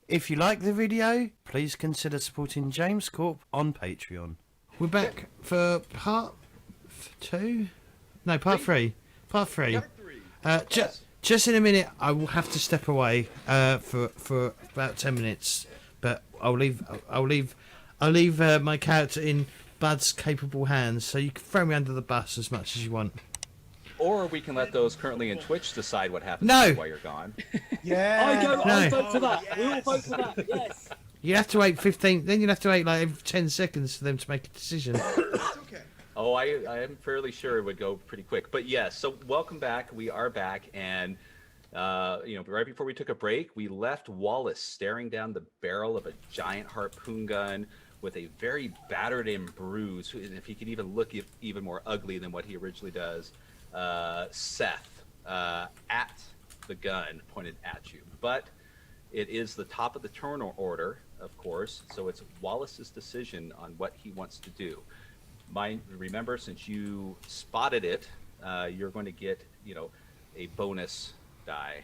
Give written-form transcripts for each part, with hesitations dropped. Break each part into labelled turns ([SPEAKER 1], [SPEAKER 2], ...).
[SPEAKER 1] If you like the video, please consider supporting James Corp on Patreon. We're back for part 2? No, part 3. Part 3. Just in a minute, I will have to step away for about 10 minutes, but I'll leave my character in Bud's capable hands, so you can throw me under the bus as much as you want.
[SPEAKER 2] Or we can let those currently in Twitch decide what happens while you're gone.
[SPEAKER 3] Yeah. I vote for that. Yes. We all vote for that. Yes.
[SPEAKER 1] You have to wait 15. Then you'd have to wait like every 10 seconds for them to make a decision.
[SPEAKER 4] It's okay.
[SPEAKER 2] Oh, I am fairly sure it would go pretty quick. But yes, so welcome back. We are back, and right before we took a break, we left Wallace staring down the barrel of a giant harpoon gun with a very battered and bruised, and if he could even look even more ugly than what he originally does, Seth at the gun pointed at you. But it is the top of the turn order, of course, so it's Wallace's decision on what he wants to do. Remember, since you spotted it, you're going to get, a bonus die.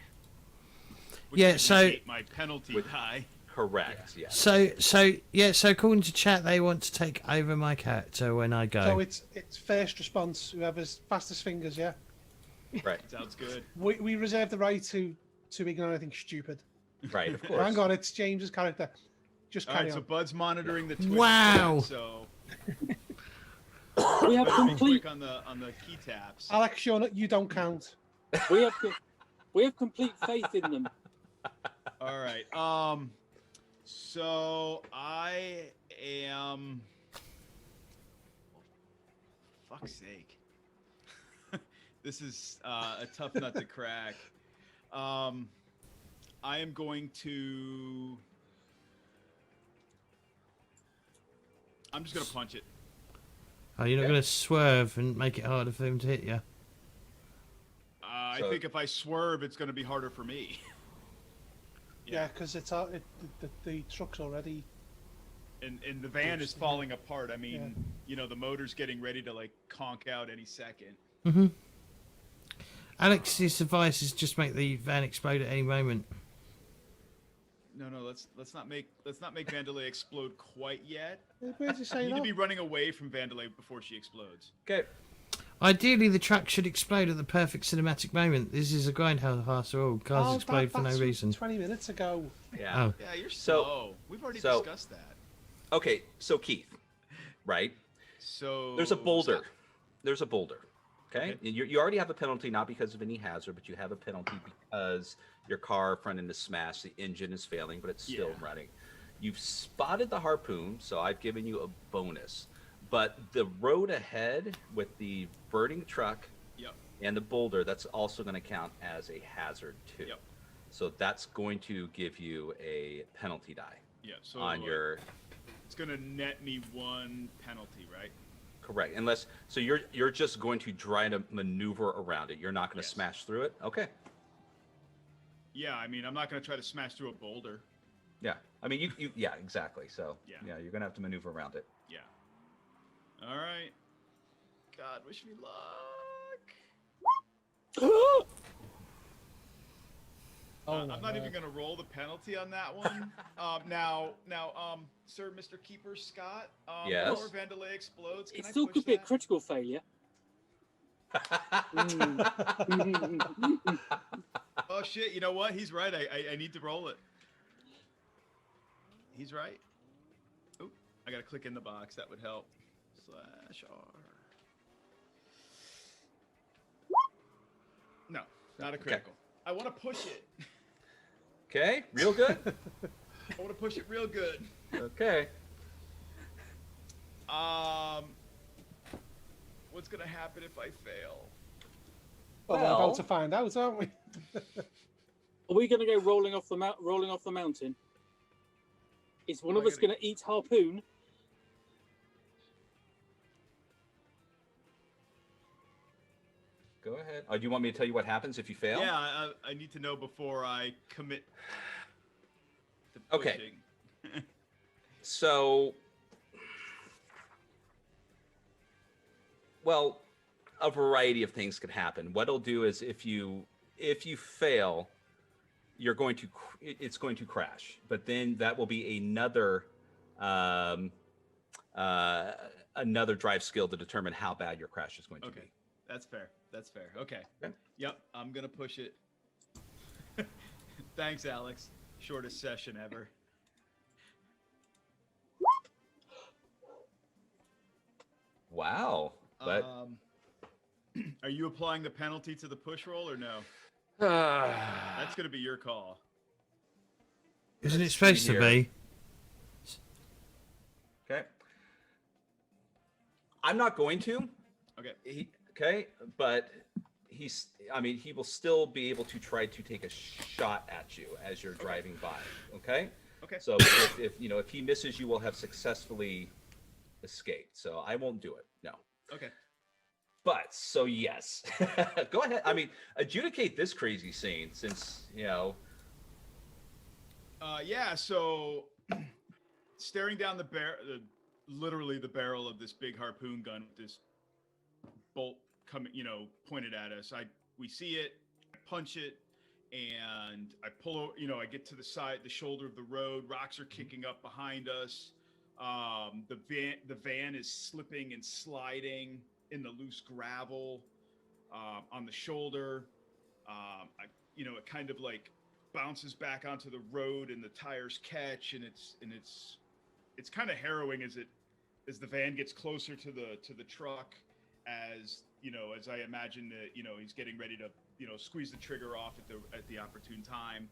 [SPEAKER 4] So my penalty die.
[SPEAKER 2] Correct. Yeah.
[SPEAKER 1] So according to chat, they want to take over my character when I go.
[SPEAKER 5] So it's first response. Whoever's fastest fingers. Yeah.
[SPEAKER 2] Right.
[SPEAKER 4] Sounds good.
[SPEAKER 5] We reserve the right to ignore anything stupid.
[SPEAKER 2] Right. Of course.
[SPEAKER 5] Hang on, it's James's character. Just carry on.
[SPEAKER 4] So Bud's monitoring the Twitch.
[SPEAKER 1] Wow.
[SPEAKER 4] Chat, so
[SPEAKER 3] We have complete.
[SPEAKER 4] Click on the key taps.
[SPEAKER 5] Alex, you don't count.
[SPEAKER 3] We have complete faith in them.
[SPEAKER 4] All right. So I am. Fuck's sake. This is a tough nut to crack. I am going to. I'm just gonna punch it.
[SPEAKER 1] Oh, you're not going to swerve and make it harder for them to hit you?
[SPEAKER 4] I think if I swerve, it's gonna be harder for me.
[SPEAKER 5] Yeah, because the truck's already.
[SPEAKER 4] And the van is falling apart. I mean, the motor's getting ready to conk out any second.
[SPEAKER 1] Mm-hmm. Alex's advice is just make the van explode at any moment.
[SPEAKER 4] No, let's not make Vandalay explode quite yet.
[SPEAKER 5] Where's it say
[SPEAKER 4] You need
[SPEAKER 5] that?
[SPEAKER 4] to be running away from Vandalay before she explodes.
[SPEAKER 2] Okay.
[SPEAKER 1] Ideally, the truck should explode at the perfect cinematic moment. This is a grindhouse after all. Cars explode for no reason.
[SPEAKER 5] 20 minutes ago.
[SPEAKER 2] Yeah.
[SPEAKER 1] Oh.
[SPEAKER 4] Yeah, you're slow. We've already discussed that.
[SPEAKER 2] Okay, so Keith, right?
[SPEAKER 4] So
[SPEAKER 2] there's a boulder. There's a boulder. Okay. You already have a penalty, not because of any hazard, but you have a penalty because your car front end is smashed, the engine is failing, but it's still running. You've spotted the harpoon, so I've given you a bonus. But the road ahead with the burning truck and the boulder, that's also going to count as a hazard too.
[SPEAKER 4] Yep.
[SPEAKER 2] So that's going to give you a penalty die.
[SPEAKER 4] Yeah. So
[SPEAKER 2] on your.
[SPEAKER 4] It's going to net me 1 penalty, right?
[SPEAKER 2] Correct. So you're just going to try to maneuver around it. You're not going to smash through it. Okay.
[SPEAKER 4] Yeah, I mean, I'm not going to try to smash through a boulder.
[SPEAKER 2] Yeah. I mean, you yeah, exactly. So
[SPEAKER 4] Yeah.
[SPEAKER 2] you're going to have to maneuver around it.
[SPEAKER 4] Yeah. All right. God, wish me luck. I'm not even going to roll the penalty on that one. Now, Sir Mr. Keeper Scott,
[SPEAKER 2] Yes?
[SPEAKER 4] before Vandalay explodes, can
[SPEAKER 3] It
[SPEAKER 4] I
[SPEAKER 3] still
[SPEAKER 4] push
[SPEAKER 3] could be a
[SPEAKER 4] that?
[SPEAKER 3] critical failure.
[SPEAKER 4] Oh shit! You know what? He's right. I need to roll it. He's right. Oh, I gotta click in the box. That would help. /R. No, not a critical. I want to push it.
[SPEAKER 2] Okay. Real good.
[SPEAKER 4] I want to push it real good.
[SPEAKER 2] Okay.
[SPEAKER 4] What's gonna happen if I fail?
[SPEAKER 5] Well, we're about to find out, aren't we?
[SPEAKER 3] Are we going to go rolling off the mountain? Is one of us going to eat harpoon?
[SPEAKER 2] Go ahead. Oh, do you want me to tell you what happens if you fail?
[SPEAKER 4] Yeah, I need to know before I commit to
[SPEAKER 2] Okay.
[SPEAKER 4] pushing.
[SPEAKER 2] So, well, a variety of things could happen. What it'll do is if you fail, it's going to crash. But then that will be another drive skill to determine how bad your crash is going to
[SPEAKER 4] Okay,
[SPEAKER 2] be.
[SPEAKER 4] that's fair. That's fair. Okay.
[SPEAKER 2] Okay.
[SPEAKER 4] Yep, I'm gonna push it. Thanks, Alex. Shortest session ever.
[SPEAKER 2] Wow. But
[SPEAKER 4] Are you applying the penalty to the push roll or no? That's gonna be your call.
[SPEAKER 1] Isn't it
[SPEAKER 2] Let's
[SPEAKER 1] supposed
[SPEAKER 2] see
[SPEAKER 1] to
[SPEAKER 2] here.
[SPEAKER 1] be?
[SPEAKER 2] okay. I'm not going to.
[SPEAKER 4] Okay.
[SPEAKER 2] Okay, but he will still be able to try to take a shot at you as you're driving by. Okay.
[SPEAKER 4] Okay.
[SPEAKER 2] So if he misses, you will have successfully escaped. So I won't do it. No.
[SPEAKER 4] Okay.
[SPEAKER 2] But so yes, go ahead. I mean, adjudicate this crazy scene since
[SPEAKER 4] Yeah. So, staring down literally the barrel of this big harpoon gun with this bolt coming, pointed at us. We see it, I punch it, and I pull. I get to the shoulder of the road. Rocks are kicking up behind us. The van is slipping and sliding in the loose gravel on the shoulder. It kind of like bounces back onto the road, and the tires catch, and it's kind of harrowing as the van gets closer to the truck, as I imagine that he's getting ready to squeeze the trigger off at the opportune time,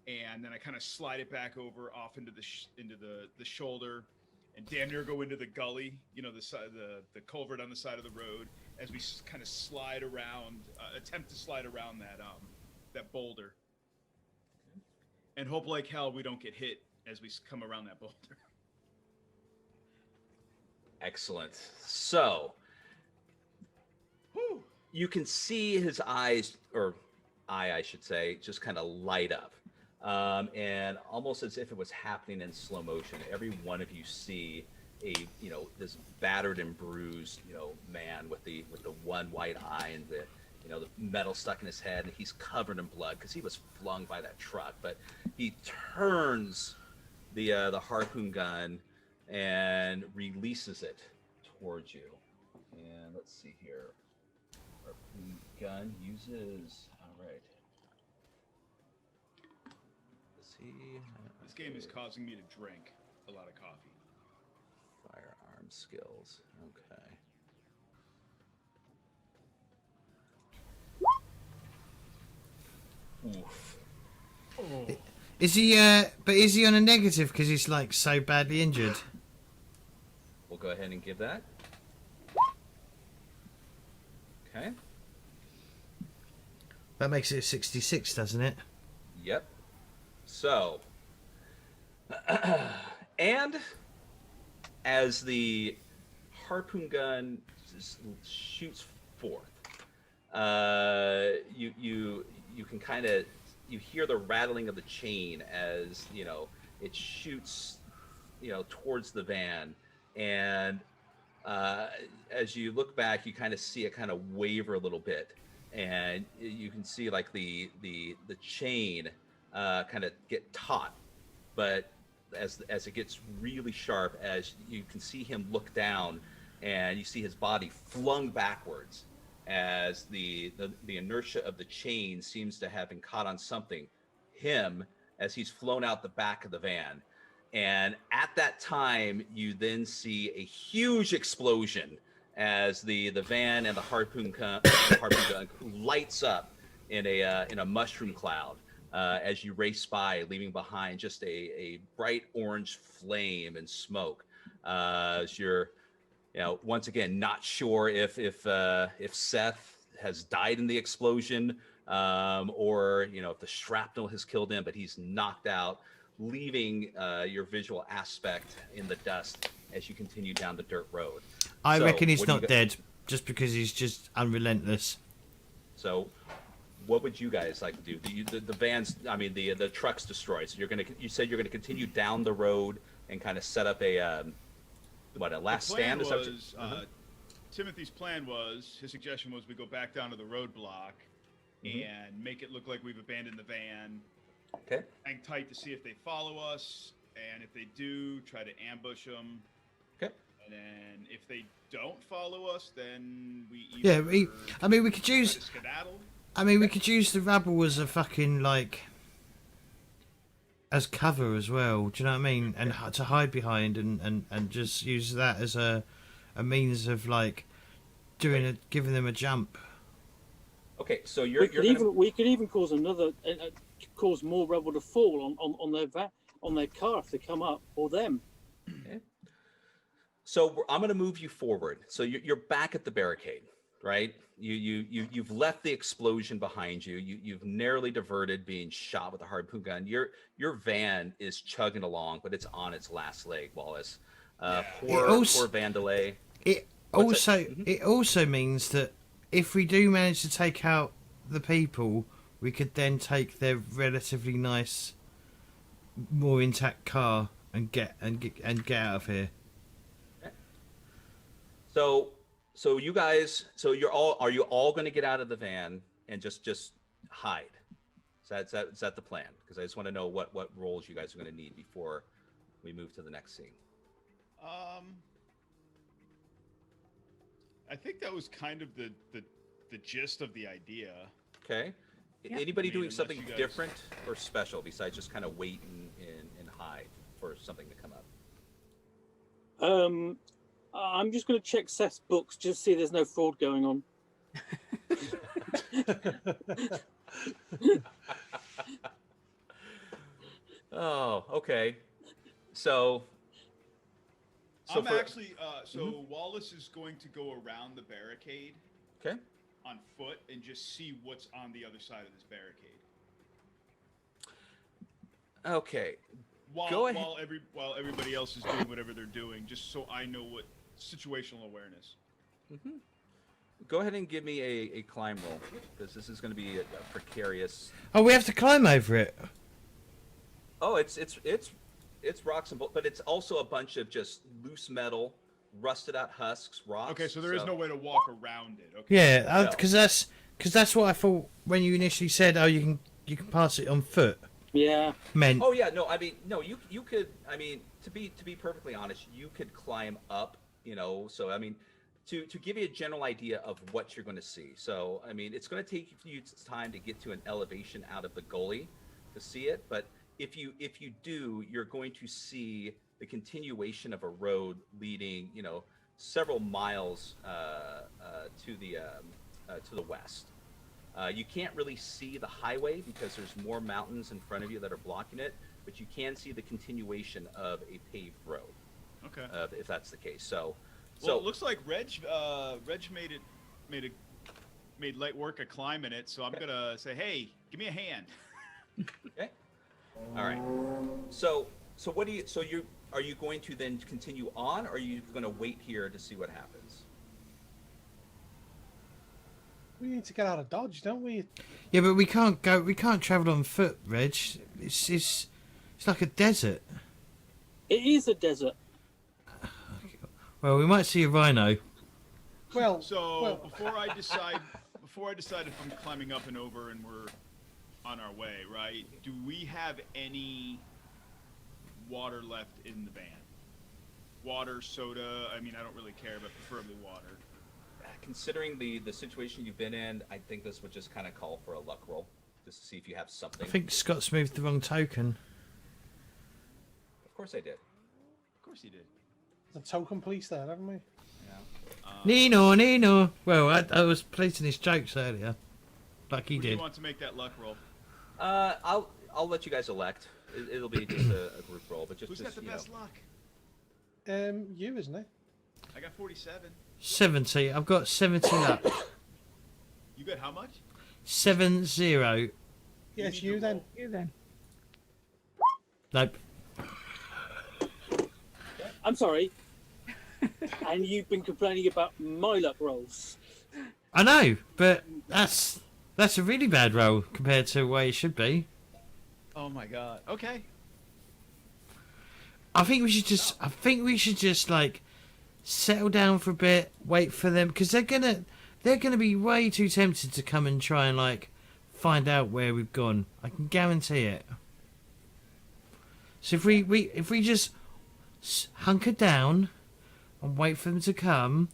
[SPEAKER 4] and then I kind of slide it back over off into the shoulder, and damn near go into the gully, the culvert on the side of the road, as we kind of slide around, attempt to slide around that boulder, and hope like hell we don't get hit as we come around that boulder.
[SPEAKER 2] excellent. So
[SPEAKER 4] Whew.
[SPEAKER 2] you can see his eyes, or I should say, just kind of light up. And almost as if it was happening in slow motion, every one of you see this battered and bruised, man with the one white eye and the metal stuck in his head, and he's covered in blood because he was flung by that truck. But he turns the harpoon gun and releases it towards you. And let's see here. Harpoon gun uses. All right.
[SPEAKER 4] This game is causing me to drink a lot of coffee.
[SPEAKER 2] Firearm skills. Okay. Oof.
[SPEAKER 1] Is he? But is he on a negative because he's like so badly injured?
[SPEAKER 2] We'll go ahead and give that. Okay.
[SPEAKER 1] That makes it 66, doesn't it?
[SPEAKER 2] Yep. So, and as the harpoon gun shoots forth, you can kind of hear the rattling of the chain as it shoots towards the van, and as you look back, you kind of see it kind of waver a little bit, and you can see like the chain kind of get taut, but as it gets really sharp, as you can see him look down, and you see his body flung backwards as the inertia of the chain seems to have been caught on something, him, as he's flown out the back of the van. And at that time, you then see a huge explosion as the van and the harpoon gun lights up in a mushroom cloud as you race by, leaving behind just a bright orange flame and smoke. As you're, once again, not sure if Seth has died in the explosion, or if the shrapnel has killed him, but he's knocked out, leaving your visual aspect in the dust as you continue down the dirt road.
[SPEAKER 1] I reckon he's not dead, just because he's just unrelentless.
[SPEAKER 2] So, what would you guys like to do? The van's, the truck's destroyed. So you said you're gonna continue down the road and kind of set up a last stand?
[SPEAKER 4] Timothy's plan was, his suggestion was we go back down to the roadblock and make it look like we've abandoned the van,
[SPEAKER 2] Okay.
[SPEAKER 4] Hang tight to see if they follow us, and if they do, try to ambush them.
[SPEAKER 2] Okay.
[SPEAKER 4] And then if they don't follow us, then we
[SPEAKER 1] Yeah,
[SPEAKER 4] either
[SPEAKER 1] we could
[SPEAKER 4] try
[SPEAKER 1] use.
[SPEAKER 4] to skedaddle.
[SPEAKER 1] I mean, we could use the rabble as a fucking like as cover as well. Do you know what I mean? And to hide behind and just use that as a means of like giving them a jump.
[SPEAKER 2] Okay, so
[SPEAKER 3] We could even cause cause more rubble to fall on their car if they come up, or them.
[SPEAKER 2] Okay. So I'm going to move you forward. So you're back at the barricade, right? You've left the explosion behind you. You've narrowly diverted being shot with a harpoon gun. Your van is chugging along, but it's on its last leg, Wallace. Poor Vandalay.
[SPEAKER 1] It also means that if we do manage to take out the people, we could then take their relatively nice, more intact car and get out of here.
[SPEAKER 2] So you guys, are you all going to get out of the van and just hide? Is that the plan? Because I just want to know what roles you guys are going to need before we move to the next scene.
[SPEAKER 4] I think that was kind of the gist of the idea.
[SPEAKER 2] Okay.
[SPEAKER 3] Yeah.
[SPEAKER 2] Anybody doing
[SPEAKER 4] unless
[SPEAKER 2] something
[SPEAKER 4] you guys-
[SPEAKER 2] different or special besides just kind of wait and hide for something to come up?
[SPEAKER 3] I'm just going to check Seth's books just to see there's no fraud going on.
[SPEAKER 2] Oh, okay. So
[SPEAKER 4] I'm actually Wallace is going to go around the barricade
[SPEAKER 2] okay.
[SPEAKER 4] on foot and just see what's on the other side of this barricade.
[SPEAKER 2] Okay.
[SPEAKER 4] While everybody else is doing whatever they're doing, just so I know what situational awareness.
[SPEAKER 2] Mm-hmm. Go ahead and give me a climb roll, because this is going to be a precarious.
[SPEAKER 1] Oh, we have to climb over it.
[SPEAKER 2] Oh, it's rocks and but it's also a bunch of just loose metal, rusted out husks, rocks.
[SPEAKER 4] Okay, so there is no way to walk around it. Okay.
[SPEAKER 1] Yeah, because that's what I thought when you initially said, oh, you can pass it on foot.
[SPEAKER 3] Yeah.
[SPEAKER 1] Meant.
[SPEAKER 2] Oh yeah, no, I mean, no, you could. I mean, to be perfectly honest, you could climb up. So I mean, to give you a general idea of what you're going to see. So I mean, it's going to take you time to get to an elevation out of the gully to see it, but if you do, you're going to see the continuation of a road leading, several miles to the west. You can't really see the highway because there's more mountains in front of you that are blocking it, but you can see the continuation of a paved road.
[SPEAKER 4] Okay.
[SPEAKER 2] If that's the case. So
[SPEAKER 4] it looks like Reg made light work of climbing it, so I'm gonna say, hey, give me a hand.
[SPEAKER 2] Okay. All right. So what are you going to then continue on, or are you going to wait here to see what happens?
[SPEAKER 5] We need to get out of Dodge, don't we?
[SPEAKER 1] Yeah, but we can't travel on foot, Reg. It's like a desert.
[SPEAKER 3] It is a desert.
[SPEAKER 1] Well, we might see a rhino.
[SPEAKER 5] Well,
[SPEAKER 4] before I decide if I'm climbing up and over and we're on our way, right? Do we have any water left in the van? Water, soda, I mean, I don't really care, but preferably water.
[SPEAKER 2] Considering the situation you've been in, I think this would just kind of call for a luck roll, just to see if you have something.
[SPEAKER 1] I think Scott's moved the wrong token.
[SPEAKER 2] Of course I did.
[SPEAKER 4] Of course he did.
[SPEAKER 5] the token police there, haven't we?
[SPEAKER 2] Yeah.
[SPEAKER 1] Nino. Well, I was placing his jokes earlier, like he
[SPEAKER 4] Who do
[SPEAKER 1] did.
[SPEAKER 4] you want to make that luck roll?
[SPEAKER 2] I'll let you guys elect. It'll be just a group roll, but
[SPEAKER 4] Who's got the best luck?
[SPEAKER 5] You, isn't it?
[SPEAKER 4] I got 47.
[SPEAKER 1] 70. I've got 70 luck.
[SPEAKER 4] You got how much?
[SPEAKER 1] 70.
[SPEAKER 5] Yeah, it's you then.
[SPEAKER 6] You then.
[SPEAKER 1] Nope.
[SPEAKER 3] I'm sorry. And you've been complaining about my luck rolls.
[SPEAKER 1] I know, but that's a really bad roll compared to where it should be.
[SPEAKER 4] Oh my god. Okay.
[SPEAKER 1] I think we should just like settle down for a bit, wait for them, because they're gonna be way too tempted to come and try and like find out where we've gone. I can guarantee it. So if we just hunker down and wait for them to come,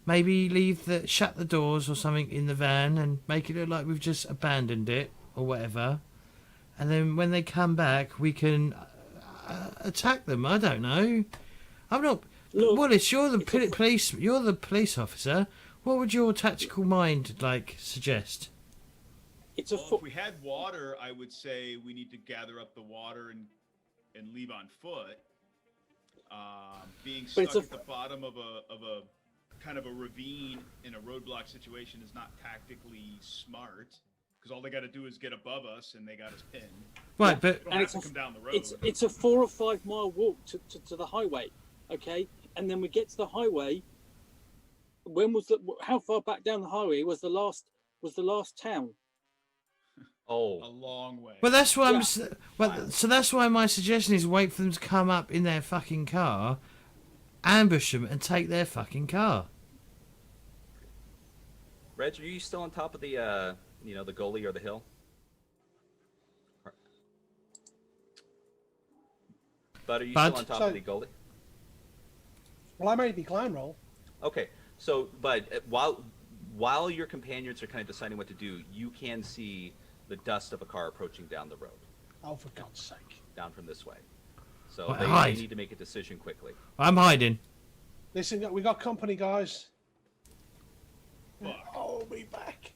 [SPEAKER 1] maybe shut the doors or something in the van and make it look like we've just abandoned it or whatever, and then when they come back, we can attack them. I don't know. I'm not.
[SPEAKER 3] Look,
[SPEAKER 1] Wallace, you're the police. You're the police officer. What would your tactical mind suggest?
[SPEAKER 3] it's a
[SPEAKER 4] Well, if we had water, I would say we need to gather up the water and leave on foot. Being stuck at the bottom of a kind of a ravine in a roadblock situation is not tactically smart, because all they got to do is get above us and they got us pinned.
[SPEAKER 1] Right,
[SPEAKER 4] They
[SPEAKER 1] but
[SPEAKER 4] don't have to come down the road.
[SPEAKER 3] it's a 4 or 5 mile walk to the highway, okay? And then we get to the highway. How far back down the highway was the last town?
[SPEAKER 4] a
[SPEAKER 2] Oh,
[SPEAKER 4] long way.
[SPEAKER 1] well, that's what
[SPEAKER 3] Yeah.
[SPEAKER 1] so that's why my suggestion is wait for them to come up in their fucking car, ambush them, and take their fucking car.
[SPEAKER 2] Reg, are you still on top of the the gully or the hill? Bud, are you
[SPEAKER 1] Bud?
[SPEAKER 2] still on top
[SPEAKER 5] So-
[SPEAKER 2] of the gully?
[SPEAKER 5] Well, I made a decline roll.
[SPEAKER 2] Okay, so but while your companions are kind of deciding what to do, you can see the dust of a car approaching down the road,
[SPEAKER 5] Oh, for God's sake.
[SPEAKER 2] down from this way. So
[SPEAKER 1] Well,
[SPEAKER 2] they
[SPEAKER 1] hide.
[SPEAKER 2] need to make a decision quickly.
[SPEAKER 1] I'm hiding.
[SPEAKER 5] Listen, we got company, guys.
[SPEAKER 4] Fuck.
[SPEAKER 5] Oh, be back.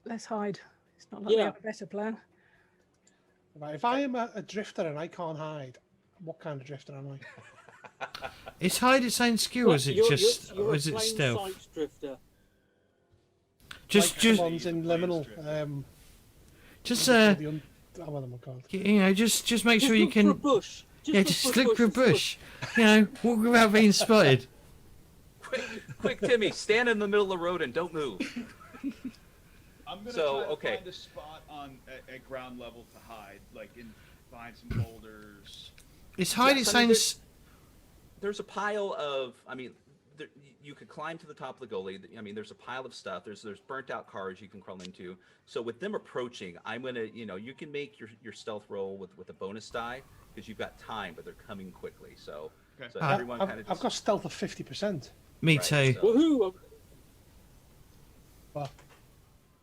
[SPEAKER 6] Let's hide. It's not like we
[SPEAKER 3] Yeah.
[SPEAKER 6] have a better plan.
[SPEAKER 5] Right, if I am a drifter and I can't hide, what kind of drifter am I?
[SPEAKER 1] Is hide its own skill, or is it
[SPEAKER 3] You're
[SPEAKER 1] or
[SPEAKER 3] a
[SPEAKER 1] is it
[SPEAKER 3] plain
[SPEAKER 1] stealth?
[SPEAKER 3] sight drifter.
[SPEAKER 1] Just
[SPEAKER 5] Like the ones in Liminal.
[SPEAKER 1] just
[SPEAKER 5] What am I called?
[SPEAKER 1] just make sure
[SPEAKER 3] Just
[SPEAKER 1] you
[SPEAKER 3] look for a
[SPEAKER 1] can.
[SPEAKER 3] bush.
[SPEAKER 1] Yeah, just look for a bush. Walk without being spotted.
[SPEAKER 2] Quick, Timmy, stand in the middle of the road and don't move.
[SPEAKER 4] I'm gonna
[SPEAKER 2] So,
[SPEAKER 4] try to
[SPEAKER 2] okay.
[SPEAKER 4] find a spot at ground level to hide, like behind some boulders.
[SPEAKER 1] Is hide its
[SPEAKER 2] I mean,
[SPEAKER 1] own?
[SPEAKER 2] There's a pile of, you could climb to the top of the gully. I mean, there's a pile of stuff. There's burnt out cars you can crawl into. So with them approaching, I'm gonna, you can make your stealth roll with a bonus die because you've got time, but they're coming quickly. So,
[SPEAKER 4] Okay.
[SPEAKER 2] so everyone kind of
[SPEAKER 5] I've got stealth of 50%.
[SPEAKER 1] Me
[SPEAKER 2] Right,
[SPEAKER 1] too.
[SPEAKER 2] so-
[SPEAKER 3] Woohoo!
[SPEAKER 5] But,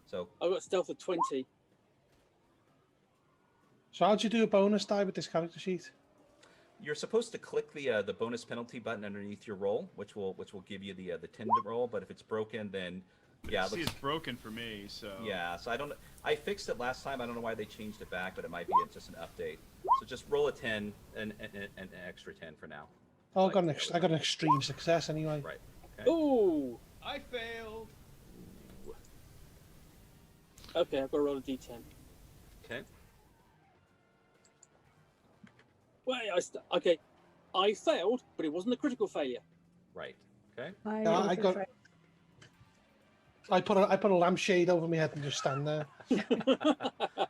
[SPEAKER 2] So
[SPEAKER 3] I've got stealth of 20.
[SPEAKER 5] so how'd you do a bonus die with this character sheet?
[SPEAKER 2] you're supposed to click the bonus penalty button underneath your roll, which will give you the 10 to roll. But if it's broken, then yeah,
[SPEAKER 4] See, it's broken for me, so.
[SPEAKER 2] yeah. So I fixed it last time. I don't know why they changed it back, but it might be just an update. So just roll a 10 and an extra 10 for now.
[SPEAKER 5] Oh, I got an extreme success anyway.
[SPEAKER 2] Right. Okay.
[SPEAKER 3] Ooh!
[SPEAKER 4] I failed.
[SPEAKER 3] Okay, I've got to roll a d10.
[SPEAKER 2] Okay.
[SPEAKER 3] Wait, okay. I failed, but it wasn't a critical failure.
[SPEAKER 2] Right. Okay.
[SPEAKER 5] I
[SPEAKER 6] also
[SPEAKER 5] got-
[SPEAKER 6] failed.
[SPEAKER 5] I put a lampshade over my head and just stand there.
[SPEAKER 4] I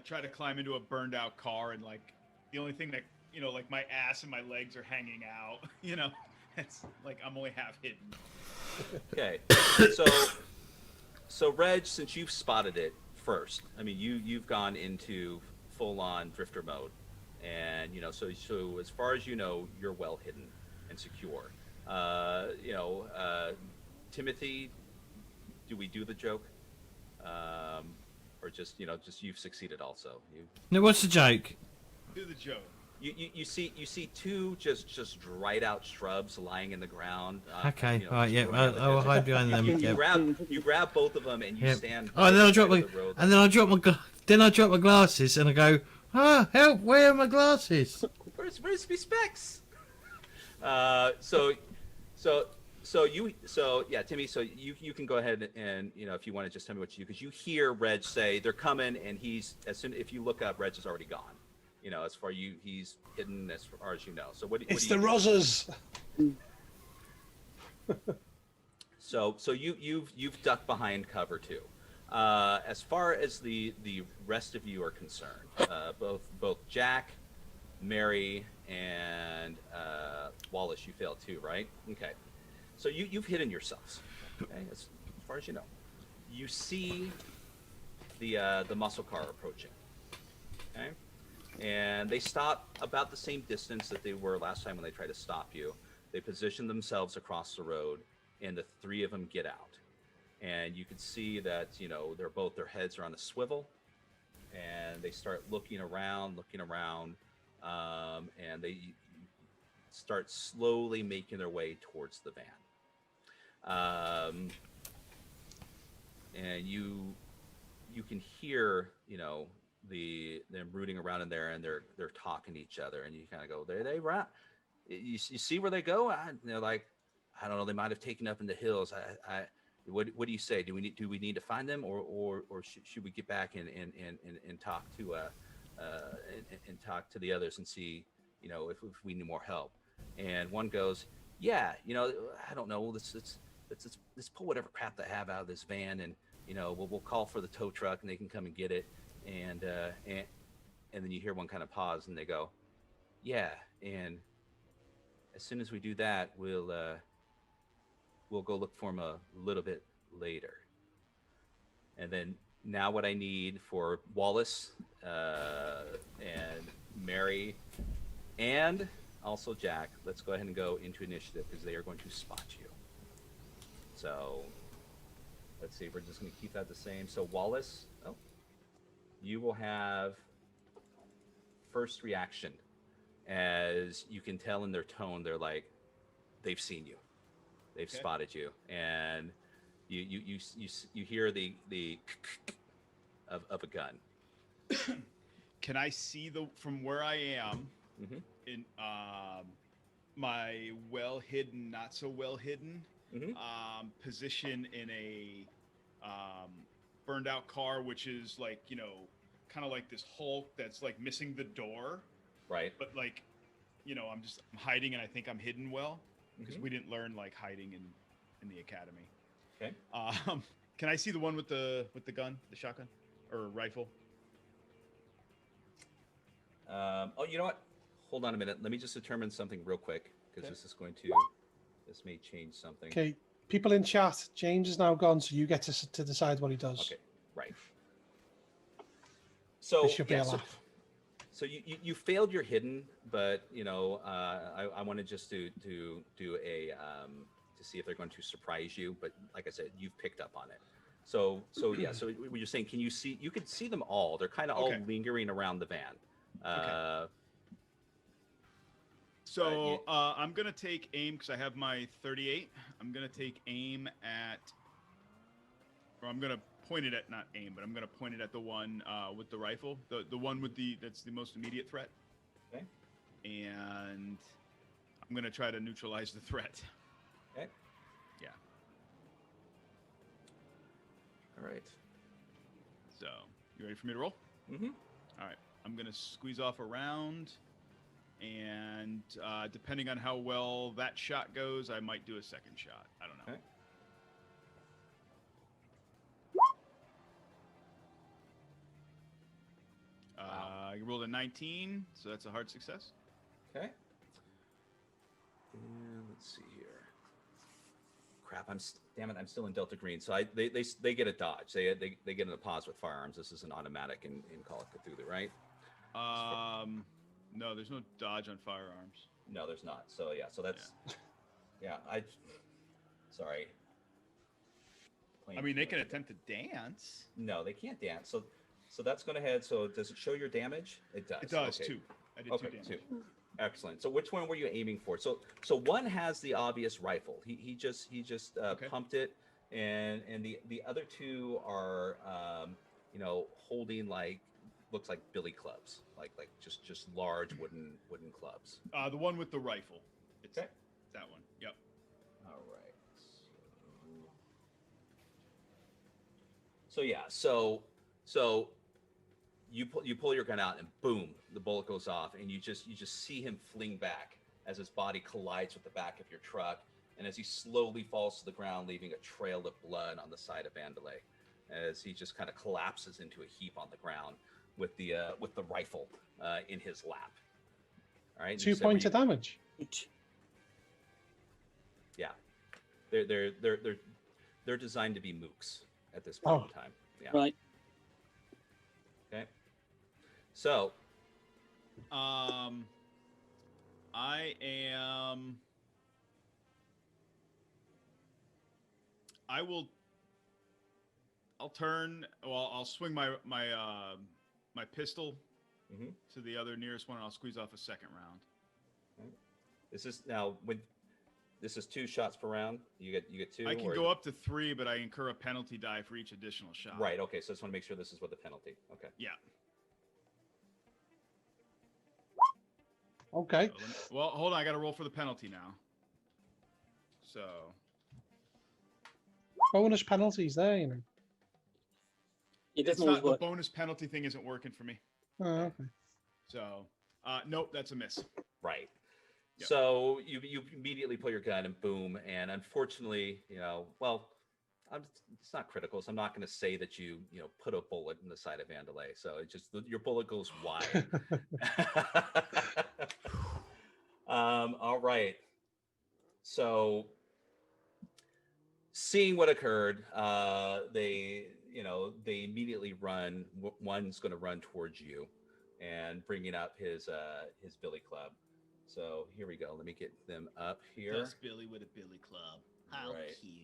[SPEAKER 4] try to climb into a burned out car, and like the only thing that like my ass and my legs are hanging out. It's like I'm only half hidden.
[SPEAKER 2] Okay. So Reg, since you've spotted it first, I mean you've gone into full on drifter mode, and so as far as you know, you're well hidden and secure. Timothy, do we do the joke, or just you've succeeded also?
[SPEAKER 1] Now, what's the joke?
[SPEAKER 4] Do the joke.
[SPEAKER 2] You see two just dried out shrubs lying in the ground.
[SPEAKER 1] Okay, all right,
[SPEAKER 2] just
[SPEAKER 1] yeah,
[SPEAKER 2] growing
[SPEAKER 1] I'll
[SPEAKER 2] like
[SPEAKER 1] hide behind them.
[SPEAKER 2] You
[SPEAKER 1] Yeah.
[SPEAKER 2] grab both of them and you
[SPEAKER 1] Yeah.
[SPEAKER 2] stand.
[SPEAKER 1] Oh, and then I drop
[SPEAKER 2] right
[SPEAKER 1] my
[SPEAKER 2] at the road.
[SPEAKER 1] and then I drop my glasses and I go, help! Where are my glasses?
[SPEAKER 2] Where's my specs? Yeah, Timmy. So you can go ahead and if you want to just tell me what you do, because you hear Reg say they're coming, and if you look up, Reg is already gone. As far he's hidden as far as you know. So what?
[SPEAKER 5] It's
[SPEAKER 2] do
[SPEAKER 5] the
[SPEAKER 2] you do?
[SPEAKER 5] Rozzers.
[SPEAKER 2] So you've ducked behind cover too. As far as the rest of you are concerned, both Jack, Mary, and Wallace, you failed too, right? Okay. So you've hidden yourselves. Okay, as far as you know, you see the muscle car approaching. Okay. And they stop about the same distance that they were last time when they tried to stop you. They position themselves across the road, and the three of them get out. And you can see that, their heads are on a swivel, and they start looking around, and they start slowly making their way towards the van. And you can hear, them rooting around in there, and they're talking to each other, and you kind of go, they run. You see where they go? And they're like, I don't know. They might have taken up in the hills. What do you say? Do we need to find them, or should we get back and talk to and talk to the others and see, if we need more help? And one goes, yeah, I don't know. Let's pull whatever crap they have out of this van, and we'll call for the tow truck, and they can come and get it. And then you hear one kind of pause, and they go, yeah, and as soon as we do that, we'll go look for him a little bit later. And then now what I need for Wallace and Mary and also Jack, let's go ahead and go into initiative, because they are going to spot you. So let's see, we're just going to keep that the same. So Wallace, you will have first reaction. As you can tell in their tone, they're like, they've seen you. They've spotted you, and you hear the of a gun.
[SPEAKER 4] Can I see from where I am in my well hidden, not so well hidden position in a burned out car, which is like, kind of like this Hulk that's like missing the door,
[SPEAKER 2] right?
[SPEAKER 4] But like, I'm hiding, and I think I'm hidden well, because we didn't learn like hiding in the academy.
[SPEAKER 2] Okay.
[SPEAKER 4] Can I see the one with the gun, the shotgun or rifle?
[SPEAKER 2] You know what? Hold on a minute. Let me just determine something real quick, because this may change something.
[SPEAKER 5] Okay, people in chat, James is now gone, so you get to decide what he does.
[SPEAKER 2] Okay, right. So
[SPEAKER 5] This should be a laugh.
[SPEAKER 2] So you failed your hidden, but I wanted just to do a to see if they're going to surprise you. But like I said, you've picked up on it. So yeah. So what you're saying, can you see? You can see them all. They're kind of all lingering around the van.
[SPEAKER 4] So I'm gonna take aim, because I have my 38. I'm gonna take aim at, or I'm gonna point it at, not aim, but I'm gonna point it at the one with the rifle, the one with that's the most immediate threat.
[SPEAKER 2] Okay.
[SPEAKER 4] And I'm gonna try to neutralize the threat.
[SPEAKER 2] Okay.
[SPEAKER 4] Yeah.
[SPEAKER 2] All right.
[SPEAKER 4] So you ready for me to roll?
[SPEAKER 2] Mm-hmm.
[SPEAKER 4] All right. I'm gonna squeeze off a round, and depending on how well that shot goes, I might do a second shot. I don't know.
[SPEAKER 2] Okay.
[SPEAKER 4] You rolled a 19, so that's a hard success.
[SPEAKER 2] Okay. And let's see here. Crap! Damn it! I'm still in Delta Green. So they get a dodge. They get in a pause with firearms. This is an automatic in Call of Cthulhu, right?
[SPEAKER 4] No, there's no dodge on firearms.
[SPEAKER 2] No, there's not. So yeah. So that's sorry.
[SPEAKER 4] I mean, they can attempt to dance.
[SPEAKER 2] No, they can't dance. So that's going to head. So does it show your damage? It does.
[SPEAKER 4] It does,
[SPEAKER 2] okay.
[SPEAKER 4] 2. I did 2 damage. 2.
[SPEAKER 2] Excellent. So which one were you aiming for? So one has the obvious rifle. He just pumped it, and the other two are holding looks like billy clubs, like just large wooden clubs.
[SPEAKER 4] The one with the rifle. It's
[SPEAKER 2] okay.
[SPEAKER 4] That one. Yep.
[SPEAKER 2] All right. So yeah. So you pull your gun out, and boom, the bullet goes off, and you just see him fling back as his body collides with the back of your truck, and as he slowly falls to the ground, leaving a trail of blood on the side of Vandalay, as he just kind of collapses into a heap on the ground with the rifle in his lap. All right.
[SPEAKER 5] 2 points of damage.
[SPEAKER 2] Yeah, they're designed to be mooks at this point in time. Yeah.
[SPEAKER 3] Right.
[SPEAKER 2] Okay. So,
[SPEAKER 4] I am. I'll turn. Well, I'll swing my pistol
[SPEAKER 2] mhm.
[SPEAKER 4] to the other nearest one. And I'll squeeze off a second round.
[SPEAKER 2] This is now with this is 2 shots per round. You get 2.
[SPEAKER 4] I can
[SPEAKER 2] or
[SPEAKER 4] go up to 3, but I incur a penalty die for each additional shot.
[SPEAKER 2] Right. Okay. So I just want to make sure this is with the penalty. Okay.
[SPEAKER 4] Yeah.
[SPEAKER 5] Okay.
[SPEAKER 4] Well, hold on. I got to roll for the penalty now. So.
[SPEAKER 5] Bonus penalties there, you know.
[SPEAKER 3] It
[SPEAKER 4] It's
[SPEAKER 3] doesn't always
[SPEAKER 4] not the
[SPEAKER 3] work.
[SPEAKER 4] bonus penalty thing isn't working for me.
[SPEAKER 5] Oh, okay.
[SPEAKER 4] So, nope, that's a miss.
[SPEAKER 2] Right.
[SPEAKER 4] Yep.
[SPEAKER 2] So you immediately pull your gun and boom, and unfortunately, well, it's not critical, so I'm not going to say that you put a bullet in the side of Vandalay. So it just your bullet goes wide. All right. So seeing what occurred, they immediately run. One's going to run towards you, and bringing up his billy club. So here we go. Let me get them up here.
[SPEAKER 4] That's Billy with a billy club. How
[SPEAKER 2] Right.
[SPEAKER 4] cute.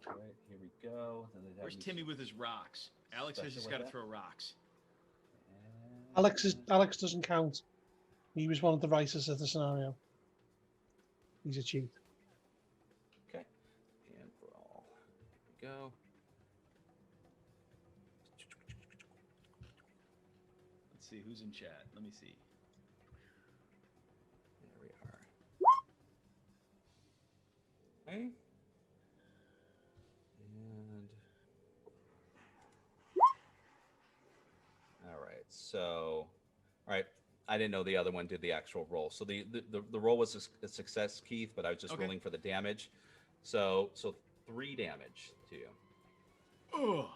[SPEAKER 2] All right, here we go.
[SPEAKER 4] Where's Timmy with his rocks? Alex has just got to throw rocks.
[SPEAKER 5] Alex doesn't count. He was one of the writers of the scenario. He's a cheat.
[SPEAKER 2] Okay, and brawl. Here we go.
[SPEAKER 4] Let's see who's in chat. Let me see.
[SPEAKER 2] There we are. Okay. And all right. So, all right. I didn't know the other one did the actual roll. So the roll was a success, Keith, but I was just rolling for the damage. So 3 damage to you.
[SPEAKER 4] Oh.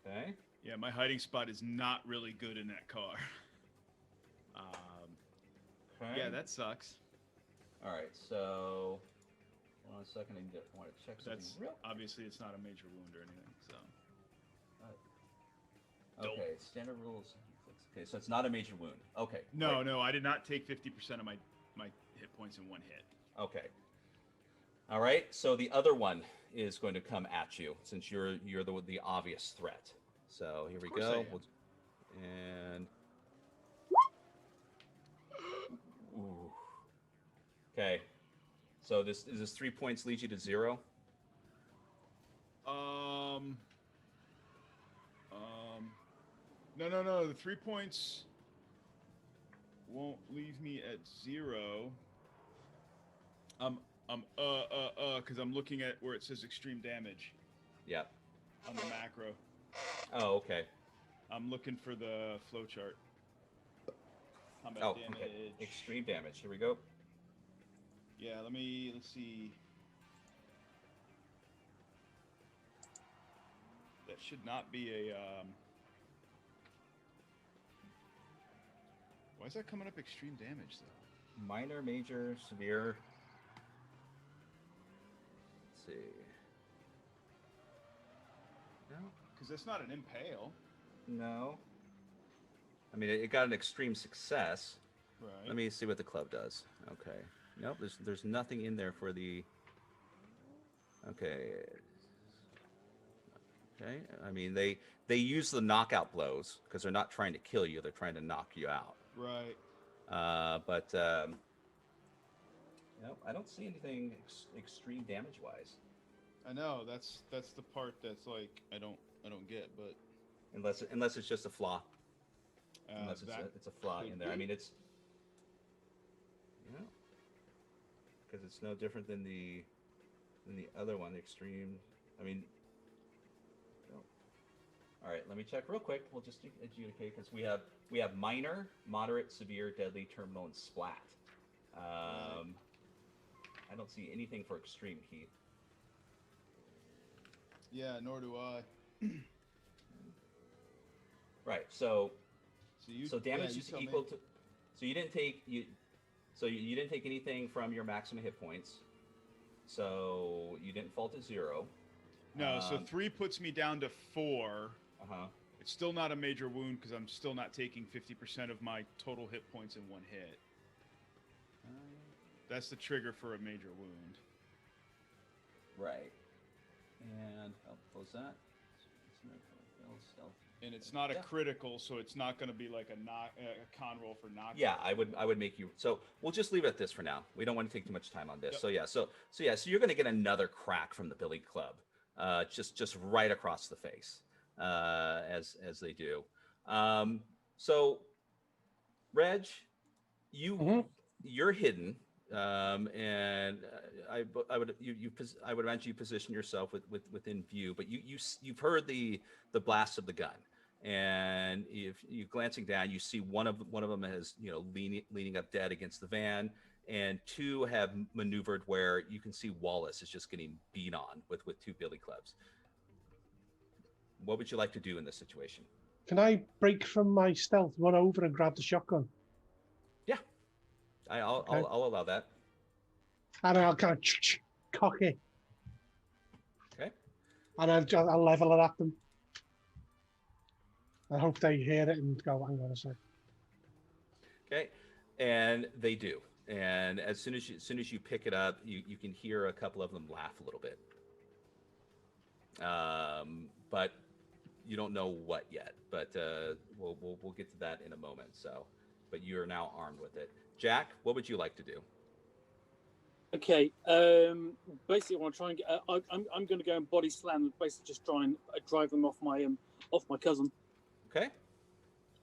[SPEAKER 2] Okay.
[SPEAKER 4] Yeah, my hiding spot is not really good in that car.
[SPEAKER 2] Okay.
[SPEAKER 4] Yeah, that sucks.
[SPEAKER 2] All right. So, hold on a second. I want to check something
[SPEAKER 4] That's
[SPEAKER 2] real.
[SPEAKER 4] obviously it's not a major wound or anything. So.
[SPEAKER 2] Okay. Standard rules. Okay, so it's not a major wound. Okay.
[SPEAKER 4] No,
[SPEAKER 2] great.
[SPEAKER 4] no, I did not take 50% of my hit points in one hit.
[SPEAKER 2] Okay. All right. So the other one is going to come at you since you're the obvious threat. So here we go. And ooh. Okay. So this 3 points leads you to 0.
[SPEAKER 4] No. The 3 points won't leave me at 0. Because I'm looking at where it says extreme damage.
[SPEAKER 2] Yep.
[SPEAKER 4] On the macro.
[SPEAKER 2] Oh, okay.
[SPEAKER 4] I'm looking for the flowchart. Combat damage.
[SPEAKER 2] Okay. Extreme damage. Here we go.
[SPEAKER 4] Yeah, let's see. That should not be a, Why is that coming up extreme damage, though?
[SPEAKER 2] Minor, major, severe. Let's see. No.
[SPEAKER 4] Because that's not an impale.
[SPEAKER 2] No. I mean, it got an extreme success.
[SPEAKER 4] Right.
[SPEAKER 2] Let me see what the club does. Okay. Nope, there's nothing in there for the... Okay. Okay. I mean, they use the knockout blows because they're not trying to kill you. They're trying to knock you out.
[SPEAKER 4] Right.
[SPEAKER 2] But nope, I don't see anything extreme damage-wise.
[SPEAKER 4] I know that's the part that's like I don't get, but
[SPEAKER 2] unless it's just a flaw. Unless it's a flaw in there. I mean, it's because it's no different than the other one, the extreme. I mean, no. All right, let me check real quick. We'll just adjudicate because we have minor, moderate, severe, deadly, terminal, and splat. I don't see anything for extreme, Keith.
[SPEAKER 4] Yeah, nor do I.
[SPEAKER 2] Right. So damage is equal
[SPEAKER 4] me.
[SPEAKER 2] to. So you didn't take you didn't take anything from your maximum hit points. So you didn't fall to 0.
[SPEAKER 4] No. So 3 puts me down to 4. It's still not a major wound because I'm still not taking 50% of my total hit points in one hit. That's the trigger for a major wound.
[SPEAKER 2] Right. And how close that?
[SPEAKER 4] And it's not a critical, so it's not going to be like a con roll for knockdown.
[SPEAKER 2] Yeah, I would make you. So we'll just leave it at this for now. We don't want to take too much time on this.
[SPEAKER 4] Yep.
[SPEAKER 2] So you're going to get another crack from the billy club, just right across the face, as they do. So, Reg, you're hidden, and I would imagine you position yourself within view, but you've heard the blast of the gun. And if you glancing down, you see one of them has leaning up dead against the van, and two have maneuvered where you can see Wallace is just getting beat on with two billy clubs. What would you like to do in this situation?
[SPEAKER 5] Can I break from my stealth, run over and grab the shotgun?
[SPEAKER 2] Yeah, I'll allow that.
[SPEAKER 5] And I'll kind of cock it.
[SPEAKER 2] Okay.
[SPEAKER 5] And I'll level it at them. I hope they hear it and go, hang on a sec.
[SPEAKER 2] Okay, and they do. And as soon as you pick it up, you can hear a couple of them laugh a little bit. But you don't know what yet. But we'll get to that in a moment. So, but you are now armed with it. Jack, what would you like to do?
[SPEAKER 3] Okay. Basically, I want to try and get. I'm going to go and body slam. Basically, just try and drive them off my cousin.
[SPEAKER 2] Okay.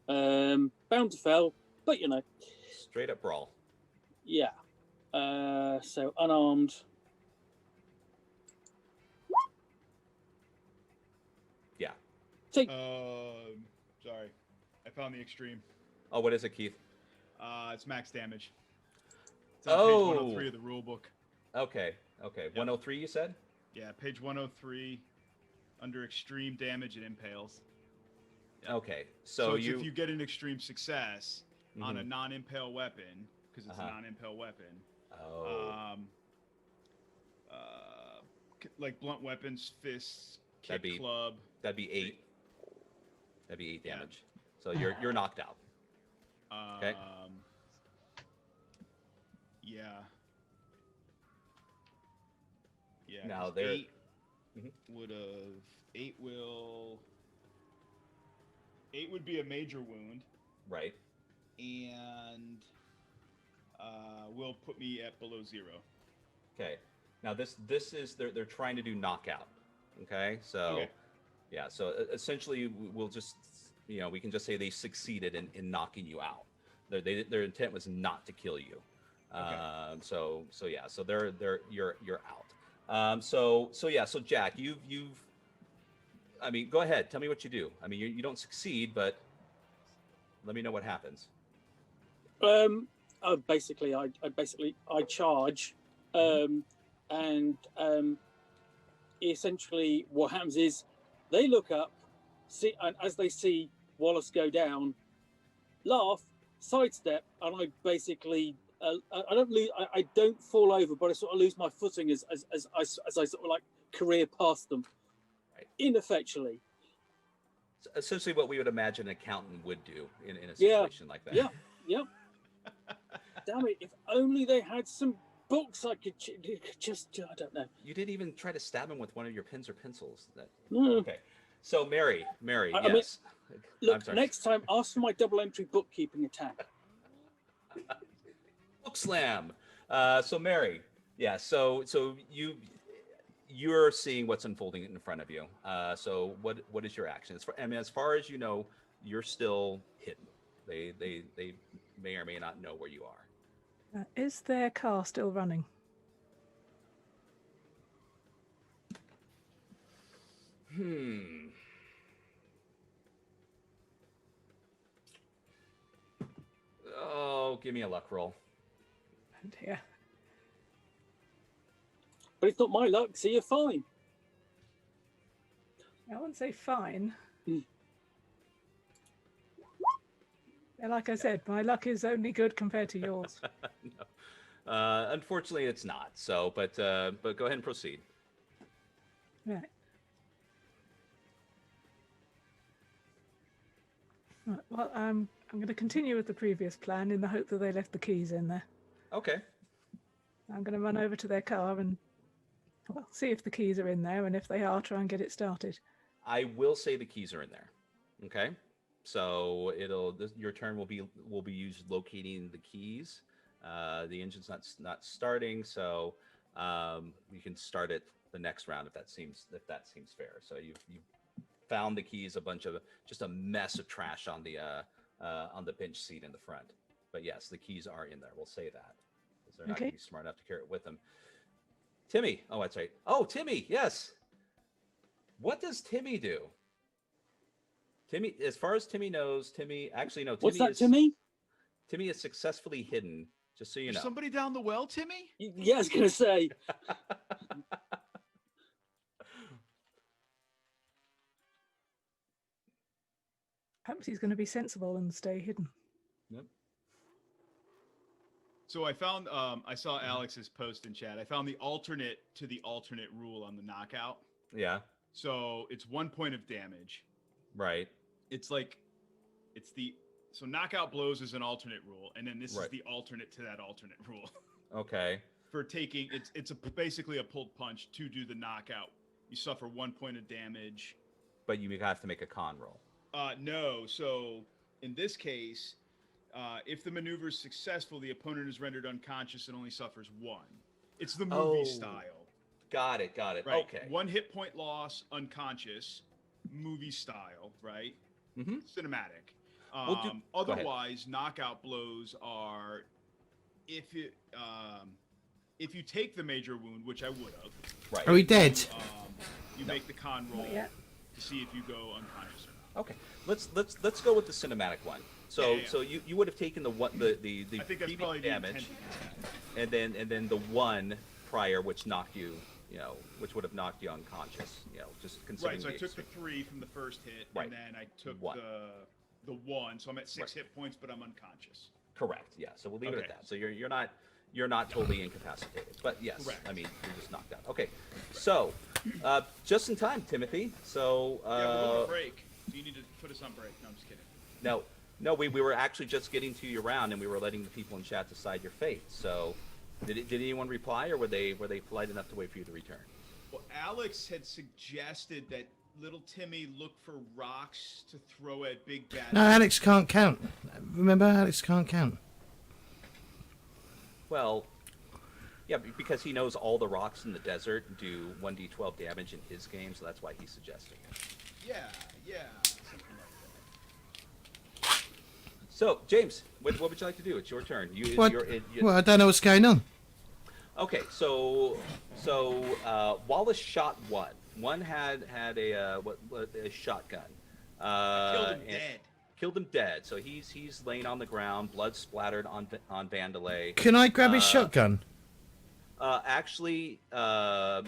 [SPEAKER 3] Bound to fail, but
[SPEAKER 2] Straight up brawl.
[SPEAKER 3] Yeah. So unarmed.
[SPEAKER 2] Yeah.
[SPEAKER 3] Take.
[SPEAKER 4] Sorry, I found the extreme.
[SPEAKER 2] Oh, what is it, Keith?
[SPEAKER 4] It's max damage. It's on page 103 of the rule book.
[SPEAKER 2] Okay. Yep. 103, you said?
[SPEAKER 4] Yeah, page 103, under extreme damage and impales. Yep.
[SPEAKER 2] Okay,
[SPEAKER 4] so if you get an extreme success on a non-impale weapon, because it's a non-impale weapon. Like blunt weapons, fists, club.
[SPEAKER 2] That'd be 8. That'd be 8 damage. So you're knocked out. Okay.
[SPEAKER 4] Yeah. Yeah.
[SPEAKER 2] Now there.
[SPEAKER 4] 8 would have 8 would be a major wound.
[SPEAKER 2] Right.
[SPEAKER 4] And will put me at below 0.
[SPEAKER 2] Okay. Now this is they're trying to do knockout. Okay. So yeah. So essentially we'll just we can just say they succeeded in knocking you out. Their intent was not to kill you. Okay. So you're out. So Jack, you've I mean, go ahead. Tell me what you do. I mean, you don't succeed, but let me know what happens.
[SPEAKER 3] Basically, I charge, and essentially what happens is they look up, see, and as they see Wallace go down, laugh, sidestep, and I basically I don't fall over, but I sort of lose my footing as I sort of like career past them. Ineffectually.
[SPEAKER 2] Essentially what we would imagine an accountant would do in a situation like that.
[SPEAKER 3] Yeah. Damn it, if only they had some books I could just, I don't know.
[SPEAKER 2] You didn't even try to stab him with one of your pens or pencils.
[SPEAKER 3] No.
[SPEAKER 2] Okay. So Mary,
[SPEAKER 3] I
[SPEAKER 2] yes.
[SPEAKER 3] Mean, look, next time, ask for my double entry bookkeeping attack.
[SPEAKER 2] Book slam. So Mary, yeah, so you're seeing what's unfolding in front of you. So what is your action? As far as you know, you're still hidden. They may or may not know where you are.
[SPEAKER 6] Is their car still running?
[SPEAKER 2] Oh, give me a luck roll.
[SPEAKER 6] Oh dear.
[SPEAKER 3] But it's not my luck, so you're fine.
[SPEAKER 6] I wouldn't say fine. Like I said, my luck is only good compared to yours.
[SPEAKER 2] No. Unfortunately, it's not. So, but go ahead and proceed.
[SPEAKER 6] Right. Right, well, I'm going to continue with the previous plan in the hope that they left the keys in there.
[SPEAKER 2] Okay.
[SPEAKER 6] I'm going to run over to their car and see if the keys are in there, and if they are, try and get it started.
[SPEAKER 2] I will say the keys are in there. Okay. So your turn will be used locating the keys. The engine's not starting, so you can start it the next round if that seems fair. So you found the keys, just a mess of trash on the bench seat in the front. But yes, the keys are in there. We'll say that, because they're not going to be smart enough to carry it with them. Timmy. Oh, that's right. Oh, Timmy. Yes. What does Timmy do? Timmy, as far as Timmy knows,
[SPEAKER 3] What's that, Timmy?
[SPEAKER 2] Timmy is successfully hidden. Just so you know.
[SPEAKER 4] Somebody down the well, Timmy?
[SPEAKER 3] Yeah, I was going to say.
[SPEAKER 6] Perhaps he's going to be sensible and stay hidden.
[SPEAKER 2] Yep.
[SPEAKER 4] So I found, I saw Alex's post in chat. I found the alternate to the alternate rule on the knockout.
[SPEAKER 2] Yeah.
[SPEAKER 4] So it's 1 point of damage.
[SPEAKER 2] Right.
[SPEAKER 4] So knockout blows is an alternate rule, and then this
[SPEAKER 2] Right.
[SPEAKER 4] is the alternate to that alternate rule.
[SPEAKER 2] Okay.
[SPEAKER 4] For taking, it's basically a pulled punch to do the knockout. You suffer 1 point of damage.
[SPEAKER 2] But you have to make a con roll.
[SPEAKER 4] No. So in this case, if the maneuver is successful, the opponent is rendered unconscious and only suffers 1. It's the movie style.
[SPEAKER 2] Got it.
[SPEAKER 4] Right.
[SPEAKER 2] Okay.
[SPEAKER 4] 1 hit point loss, unconscious, movie style, right?
[SPEAKER 2] Mm-hmm.
[SPEAKER 4] Cinematic.
[SPEAKER 2] Otherwise,
[SPEAKER 4] knockout blows are if you take the major wound, which I would have.
[SPEAKER 2] Right.
[SPEAKER 1] Are we dead?
[SPEAKER 4] You make the con roll
[SPEAKER 6] Not yet.
[SPEAKER 4] to see if you go unconscious or not.
[SPEAKER 2] Okay. Let's go with the cinematic one. So
[SPEAKER 4] Yeah.
[SPEAKER 2] so you would have taken the
[SPEAKER 4] I think that's
[SPEAKER 2] previous
[SPEAKER 4] probably the
[SPEAKER 2] damage,
[SPEAKER 4] intent.
[SPEAKER 2] and then the one prior, which knocked you, which would have knocked you unconscious. Just considering.
[SPEAKER 4] Right. So I took the
[SPEAKER 2] extreme.
[SPEAKER 4] 3 from the first hit,
[SPEAKER 2] Right.
[SPEAKER 4] and then I took
[SPEAKER 2] One.
[SPEAKER 4] the 1. So I'm at 6
[SPEAKER 2] Right.
[SPEAKER 4] hit points, but I'm unconscious.
[SPEAKER 2] Correct. Yeah. So we'll leave it at
[SPEAKER 4] Okay.
[SPEAKER 2] that. So you're not totally incapacitated, but yes,
[SPEAKER 4] Correct.
[SPEAKER 2] I mean you're just knocked out. Okay. So just in time, Timothy. So
[SPEAKER 4] Yeah, we're on break. So you need to put us on break. No, I'm just kidding.
[SPEAKER 2] no, we were actually just getting to your round, and we were letting the people in chat decide your fate. So did anyone reply, or were they polite enough to wait for you to return?
[SPEAKER 4] Well, Alex had suggested that little Timmy look for rocks to throw at big bad.
[SPEAKER 1] No, Alex can't count. Remember, Alex can't count.
[SPEAKER 2] Well, yeah, because he knows all the rocks in the desert do 1d12 damage in his game, so that's why he's suggesting it.
[SPEAKER 4] Yeah, something like that.
[SPEAKER 2] So, James, what would you like to do? It's your turn.
[SPEAKER 1] What? Well, I don't know what's going on.
[SPEAKER 2] Okay, so Wallace shot one. One had a shotgun.
[SPEAKER 4] Killed him dead.
[SPEAKER 2] Killed him dead. So he's laying on the ground, blood splattered on Vandalay.
[SPEAKER 1] Can I grab his shotgun?
[SPEAKER 2] Actually, Bud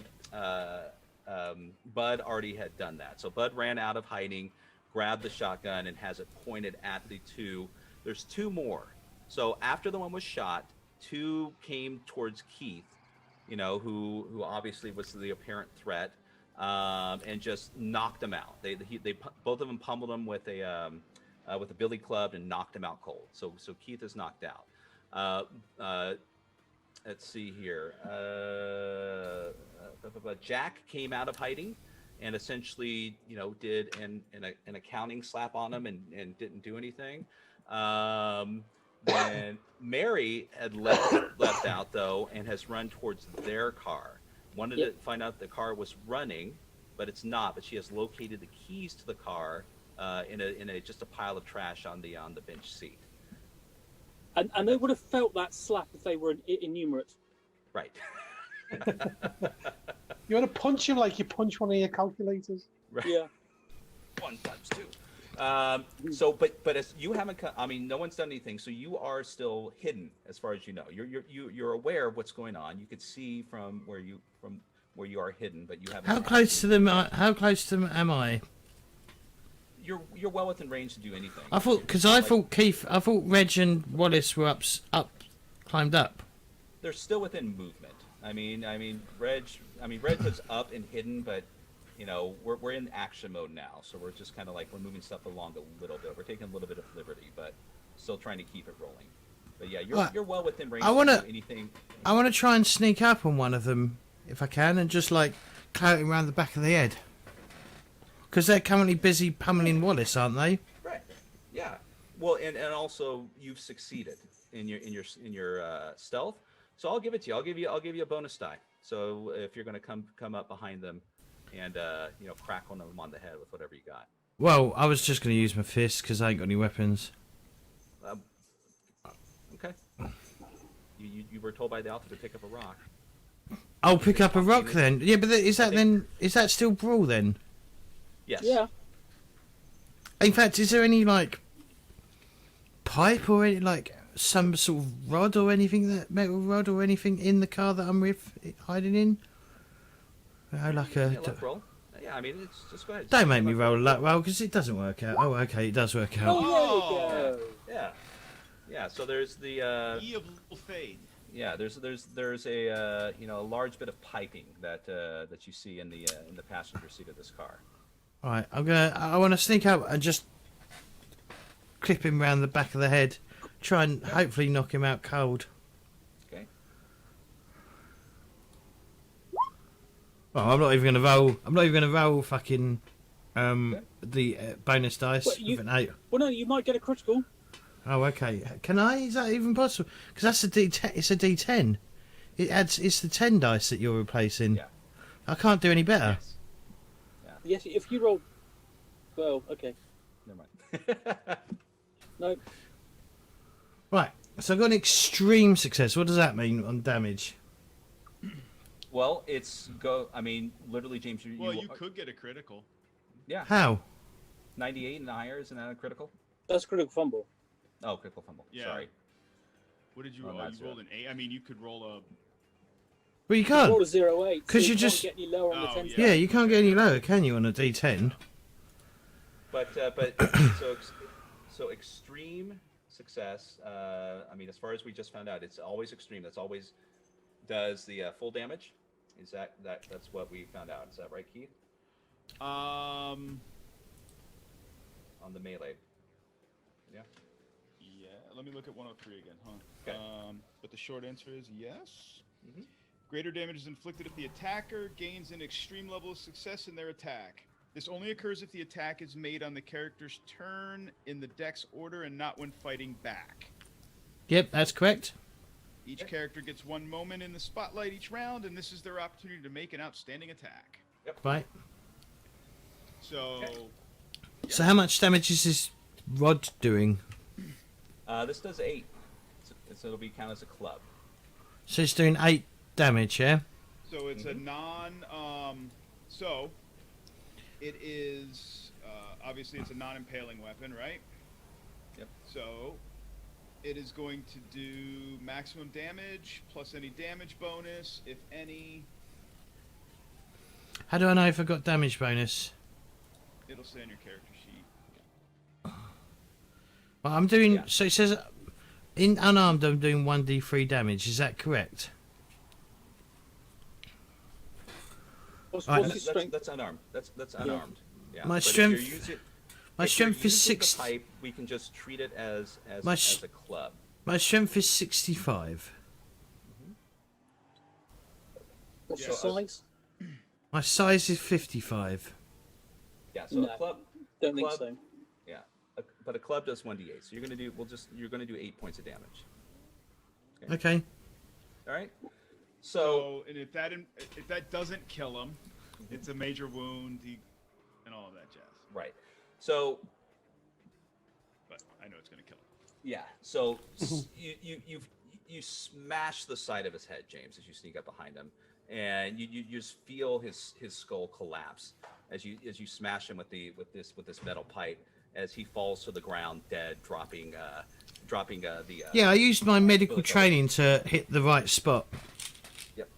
[SPEAKER 2] already had done that. So Bud ran out of hiding, grabbed the shotgun, and has it pointed at the two. There's two more. So after the one was shot, two came towards Keith, who obviously was the apparent threat, and just knocked him out. They both of them pummeled him with a billy club and knocked him out cold. So Keith is knocked out. Let's see here. Jack came out of hiding and essentially, did an accounting slap on him and didn't do anything. Then Mary had left out though and has run towards their car. Wanted to find out the car was running, but it's not. But she has located the keys to the car in just a pile of trash on the bench seat.
[SPEAKER 3] And they would have felt that slap if they were innumerate.
[SPEAKER 2] Right.
[SPEAKER 5] You want to punch him like you punch one of your calculators.
[SPEAKER 2] Right.
[SPEAKER 3] Yeah.
[SPEAKER 2] 1 times 2. But as you haven't, no one's done anything. So you are still hidden, as far as you know. You're aware of what's going on. You could see from where you are hidden, but you haven't.
[SPEAKER 1] How close to them? How close to them am I?
[SPEAKER 2] You're well within range to do anything.
[SPEAKER 1] I thought Reg and Wallace were climbed up.
[SPEAKER 2] They're still within movement. Reg was up and hidden, but you know, we're in action mode now, so we're just kind of like we're moving stuff along a little bit. We're taking a little bit of liberty, but still trying to keep it rolling. But yeah, you're well within range.
[SPEAKER 1] I wanna
[SPEAKER 2] to do anything.
[SPEAKER 1] I want to try and sneak up on one of them if I can, and just like clout him around the back of the head. Because they're currently busy pummeling Wallace, aren't they?
[SPEAKER 2] Right. Yeah. Well, and also you've succeeded in your stealth. So I'll give it to you. I'll give you a bonus die. So if you're going to come up behind them and you know, crack one of them on the head with whatever you got.
[SPEAKER 1] Well, I was just going to use my fist because I ain't got any weapons.
[SPEAKER 2] Okay. You were told by the alpha to pick up a rock.
[SPEAKER 1] I'll pick up a rock then. Yeah, but is that still brawl then?
[SPEAKER 2] Yes.
[SPEAKER 3] Yeah.
[SPEAKER 1] In fact, is there any like pipe or any like some sort of rod or anything, that metal rod or anything in the car that I'm with hiding in? Like a.
[SPEAKER 2] Yeah, let's roll. Yeah, I mean, it's just go ahead.
[SPEAKER 1] Don't make me roll that roll because it doesn't work out. Oh, okay, it does work out.
[SPEAKER 3] Oh, there we go.
[SPEAKER 2] Yeah. Yeah. So there's the.
[SPEAKER 4] E of little fade.
[SPEAKER 2] Yeah, there's a you know, a large bit of piping that that you see in the passenger seat of this car.
[SPEAKER 1] All right, I want to sneak up and just clip him round the back of the head, try and hopefully knock him out cold.
[SPEAKER 2] Okay.
[SPEAKER 1] Well, I'm not even going to roll. I'm not even going to roll fucking the bonus dice with an 8.
[SPEAKER 3] Well, no, you might get a critical.
[SPEAKER 1] Oh, okay. Can I? Is that even possible? Because that's a D10. It's a D10. It's the 10 dice that you're replacing.
[SPEAKER 2] Yeah.
[SPEAKER 1] I can't do any better.
[SPEAKER 2] Yes.
[SPEAKER 3] Yes, if you roll. Well, okay.
[SPEAKER 2] Never mind.
[SPEAKER 3] No.
[SPEAKER 1] Right. So I've got an extreme success. What does that mean on damage?
[SPEAKER 2] Well, I mean, literally, James.
[SPEAKER 4] You could get a critical.
[SPEAKER 2] Yeah.
[SPEAKER 1] How?
[SPEAKER 2] 98 and higher, isn't that a critical?
[SPEAKER 3] That's critical fumble.
[SPEAKER 2] Oh, critical fumble.
[SPEAKER 4] Yeah.
[SPEAKER 2] Sorry.
[SPEAKER 4] What did you
[SPEAKER 2] Oh,
[SPEAKER 4] roll?
[SPEAKER 2] that's
[SPEAKER 4] You rolled an 8. I mean, you could roll a.
[SPEAKER 1] Well, you
[SPEAKER 3] You
[SPEAKER 1] can't.
[SPEAKER 3] roll a 0-8.
[SPEAKER 1] Because
[SPEAKER 3] so
[SPEAKER 1] you
[SPEAKER 3] can't
[SPEAKER 1] just-
[SPEAKER 3] get any lower on the
[SPEAKER 4] Oh,
[SPEAKER 3] 10.
[SPEAKER 4] yeah.
[SPEAKER 1] Yeah, you can't get any lower, can you, on a D10?
[SPEAKER 2] But so extreme success. I mean, as far as we just found out, it's always extreme. That's always does the full damage. Is that's what we found out? Is that right, Keith? On the melee. Yeah.
[SPEAKER 4] Yeah. Let me look at 103 again, huh?
[SPEAKER 2] Okay.
[SPEAKER 4] But the short answer is yes.
[SPEAKER 2] Mhm.
[SPEAKER 4] Greater damage is inflicted if the attacker gains an extreme level of success in their attack. This only occurs if the attack is made on the character's turn in the dex order and not when fighting back.
[SPEAKER 1] Yep, that's correct.
[SPEAKER 4] Each character gets 1 moment in the spotlight each round, and this is their opportunity to make an outstanding attack.
[SPEAKER 1] Right.
[SPEAKER 4] So,
[SPEAKER 1] So how much damage is this rod doing?
[SPEAKER 2] This does 8. So it'll be counted as a club.
[SPEAKER 1] So it's doing 8 damage, yeah?
[SPEAKER 4] so it's a so it is obviously it's a non-impaling weapon, right?
[SPEAKER 2] Yep.
[SPEAKER 4] So it is going to do maximum damage plus any damage bonus, if any.
[SPEAKER 1] How do I know if I got damage bonus?
[SPEAKER 4] It'll say on your character sheet.
[SPEAKER 1] Well, I'm doing.
[SPEAKER 2] Yeah.
[SPEAKER 1] So it says in unarmed, I'm doing 1d3 damage. Is that correct?
[SPEAKER 3] What's,
[SPEAKER 1] Alright,
[SPEAKER 3] what's your strength?
[SPEAKER 2] That's unarmed. That's unarmed. Yeah.
[SPEAKER 1] My
[SPEAKER 2] But
[SPEAKER 1] strength-
[SPEAKER 2] If you're using,
[SPEAKER 1] My
[SPEAKER 2] if you're
[SPEAKER 1] strength is
[SPEAKER 2] using the
[SPEAKER 1] 6.
[SPEAKER 2] pipe, we can just treat it as
[SPEAKER 1] My
[SPEAKER 2] as a club.
[SPEAKER 1] My strength is 65.
[SPEAKER 3] What's
[SPEAKER 4] Yeah,
[SPEAKER 3] your size?
[SPEAKER 1] My size is 55.
[SPEAKER 2] Yeah. So
[SPEAKER 3] No.
[SPEAKER 2] a club.
[SPEAKER 3] Don't think
[SPEAKER 2] club-
[SPEAKER 3] so.
[SPEAKER 2] Yeah. But a club does 1d8. So you're gonna do 8 points of damage.
[SPEAKER 1] Okay.
[SPEAKER 2] All right.
[SPEAKER 4] So, and if that doesn't kill him, it's a major wound, and all of that jazz.
[SPEAKER 2] Right. So
[SPEAKER 4] But I know it's gonna kill him.
[SPEAKER 2] yeah. So you smash the side of his head, James, as you sneak up behind him, and you just feel his skull collapse as you smash him with this metal pipe as he falls to the ground dead, dropping the.
[SPEAKER 1] Yeah, I used my medical
[SPEAKER 2] bullet hole.
[SPEAKER 1] training to hit the right spot.
[SPEAKER 2] Yep.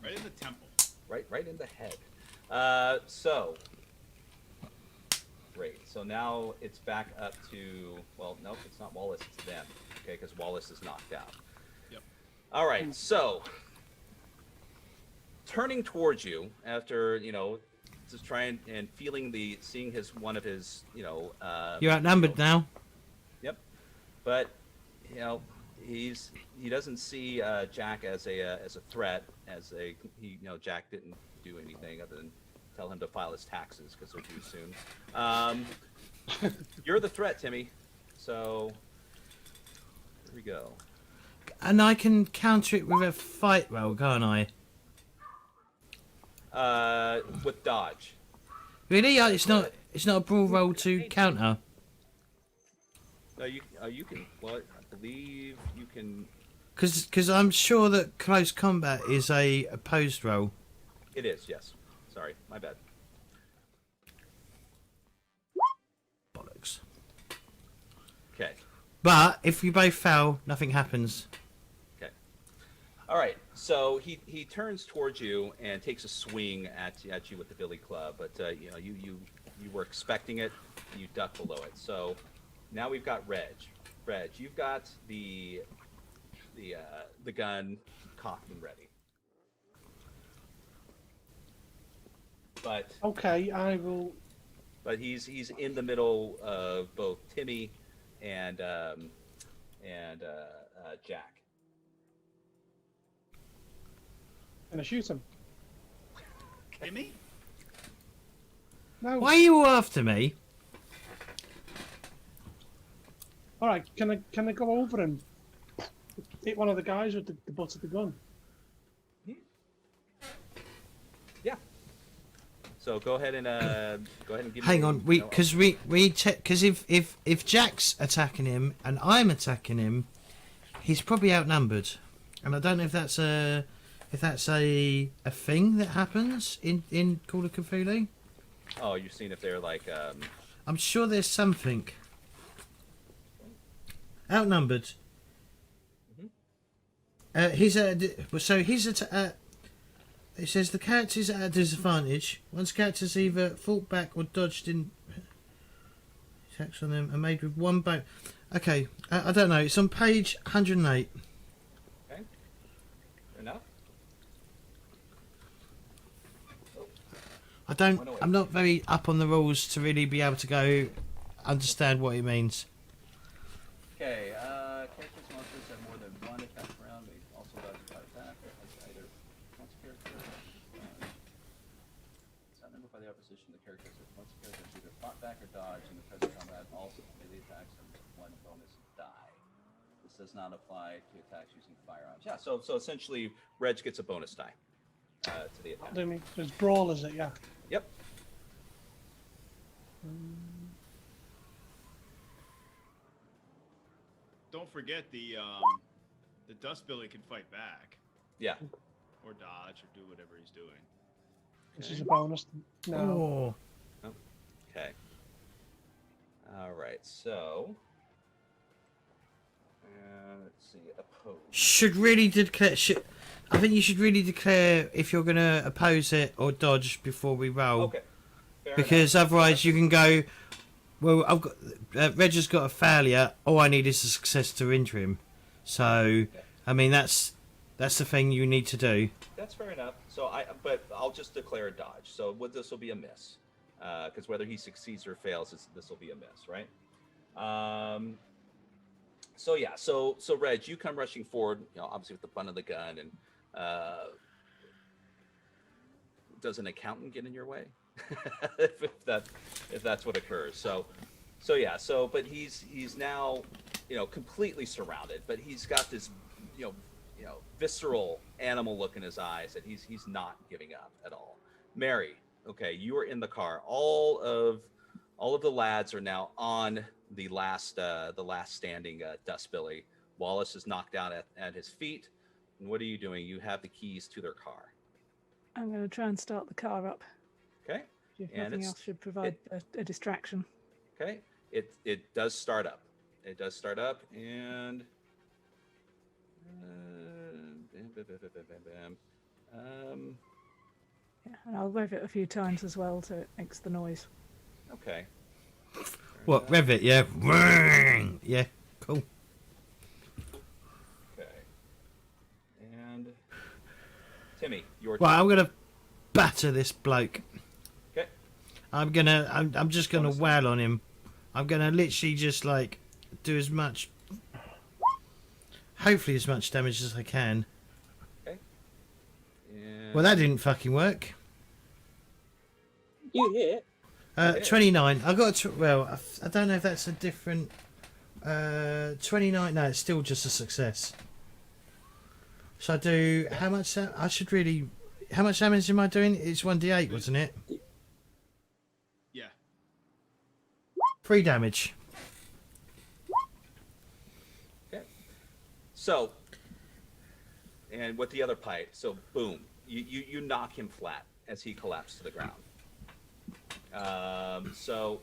[SPEAKER 4] Right in the temple.
[SPEAKER 2] Right in the head. So great. So now it's back up to, well, nope, it's not Wallace, it's them. Okay, because Wallace is knocked out.
[SPEAKER 4] Yep.
[SPEAKER 2] All right. So turning towards you after just trying and feeling seeing one of his,
[SPEAKER 1] You're outnumbered now.
[SPEAKER 2] Yep. But he doesn't see Jack as a threat. Jack didn't do anything other than tell him to file his taxes because they're due soon. You're the threat, Timmy. So here we go.
[SPEAKER 1] And I can counter it with a fight roll, can't I?
[SPEAKER 2] With dodge.
[SPEAKER 1] Really? It's not a brawl roll to counter.
[SPEAKER 2] No, you can. Well, I believe you can.
[SPEAKER 1] Because I'm sure that close combat is a opposed roll.
[SPEAKER 2] It is, yes. Sorry, my bad.
[SPEAKER 1] Bollocks.
[SPEAKER 2] Okay.
[SPEAKER 1] But if we both fail, nothing happens.
[SPEAKER 2] Okay. All right. So he turns towards you and takes a swing at you with the billy club, but you were expecting it. You duck below it. So now we've got Reg. Reg, you've got the gun cocked and ready. But
[SPEAKER 5] okay, I will.
[SPEAKER 2] But he's in the middle of both Timmy and Jack.
[SPEAKER 5] Gonna shoot him.
[SPEAKER 4] Timmy?
[SPEAKER 5] No.
[SPEAKER 1] Why are you all after me?
[SPEAKER 5] All right. Can I go over and hit one of the guys with the butt of the gun?
[SPEAKER 2] Yeah. So go ahead and give.
[SPEAKER 1] Hang on, because we check, because if Jack's attacking him and I'm attacking him, he's probably outnumbered, and I don't know if that's a thing that happens in Call of Cthulhu.
[SPEAKER 2] Oh, you've seen if they're like.
[SPEAKER 1] I'm sure there's something. Outnumbered. He's it says the character's at a disadvantage. Once characters either fought back or dodged in attacks on them are made with one bone. Okay, I don't know. It's on page 108.
[SPEAKER 2] Okay. Fair enough.
[SPEAKER 1] I'm not very up on the rules to really be able to go understand what it means.
[SPEAKER 2] Okay. Characters monsters have more than one attack round. They also dodge a attack. As either once a character. It's outnumbered by the opposition. The characters once a character has either fought back or dodged in the present combat. Also, melee attacks and one bonus die. This does not apply to attacks using firearms. Yeah. So essentially, Reg gets a bonus die to the attack.
[SPEAKER 5] I mean, there's brawl, is it? Yeah.
[SPEAKER 2] Yep.
[SPEAKER 4] Don't forget the Dustbilly can fight back
[SPEAKER 2] Yeah.
[SPEAKER 4] or dodge or do whatever he's doing.
[SPEAKER 5] This is a bonus. No.
[SPEAKER 1] Oh.
[SPEAKER 2] Okay. All right. So. Let's see. Oppose.
[SPEAKER 1] I think you should really declare if you're going to oppose it or dodge before we roll.
[SPEAKER 2] Okay. Fair
[SPEAKER 1] Because
[SPEAKER 2] enough.
[SPEAKER 1] otherwise you can go, well, I've got Reg has got a failure. All I need is a success to injure him. So, I mean, that's the thing you need to do.
[SPEAKER 2] That's fair enough. But I'll just declare a dodge. So this will be a miss, because whether he succeeds or fails, this will be a miss, right? So yeah. So Reg, you come rushing forward, obviously with the butt of the gun, and does an accountant get in your way? if that's what occurs. So yeah. But he's now, completely surrounded. But he's got this, visceral animal look in his eyes that he's not giving up at all. Mary, okay, you are in the car. All of the lads are now on the last standing Dustbilly. Wallace is knocked down at his feet. And what are you doing? You have the keys to their car.
[SPEAKER 6] I'm going to try and start the car up.
[SPEAKER 2] Okay.
[SPEAKER 6] If
[SPEAKER 2] And
[SPEAKER 6] nothing else should provide a distraction.
[SPEAKER 2] Okay. It does start up. It does start up, and
[SPEAKER 6] Yeah, and I'll rev it a few times as well so it makes the noise.
[SPEAKER 2] okay.
[SPEAKER 1] What, rev it, yeah? Yeah, cool.
[SPEAKER 2] Okay. And Timmy, your
[SPEAKER 1] Right, I'm going to batter this bloke.
[SPEAKER 2] Okay.
[SPEAKER 1] I'm just gonna wail on him. I'm gonna literally just like do as much, hopefully as much damage as I can.
[SPEAKER 2] Okay. And
[SPEAKER 1] Well, that didn't fucking work.
[SPEAKER 3] You hit.
[SPEAKER 1] 29. I got I don't know if that's a different 29. No, it's still just a success. So I do how much? I should really. How much damage am I doing? It's 1d8, wasn't it?
[SPEAKER 4] Yeah.
[SPEAKER 1] 3 damage.
[SPEAKER 2] Okay. So, and with the other pipe, so boom, you knock him flat as he collapses to the ground. So,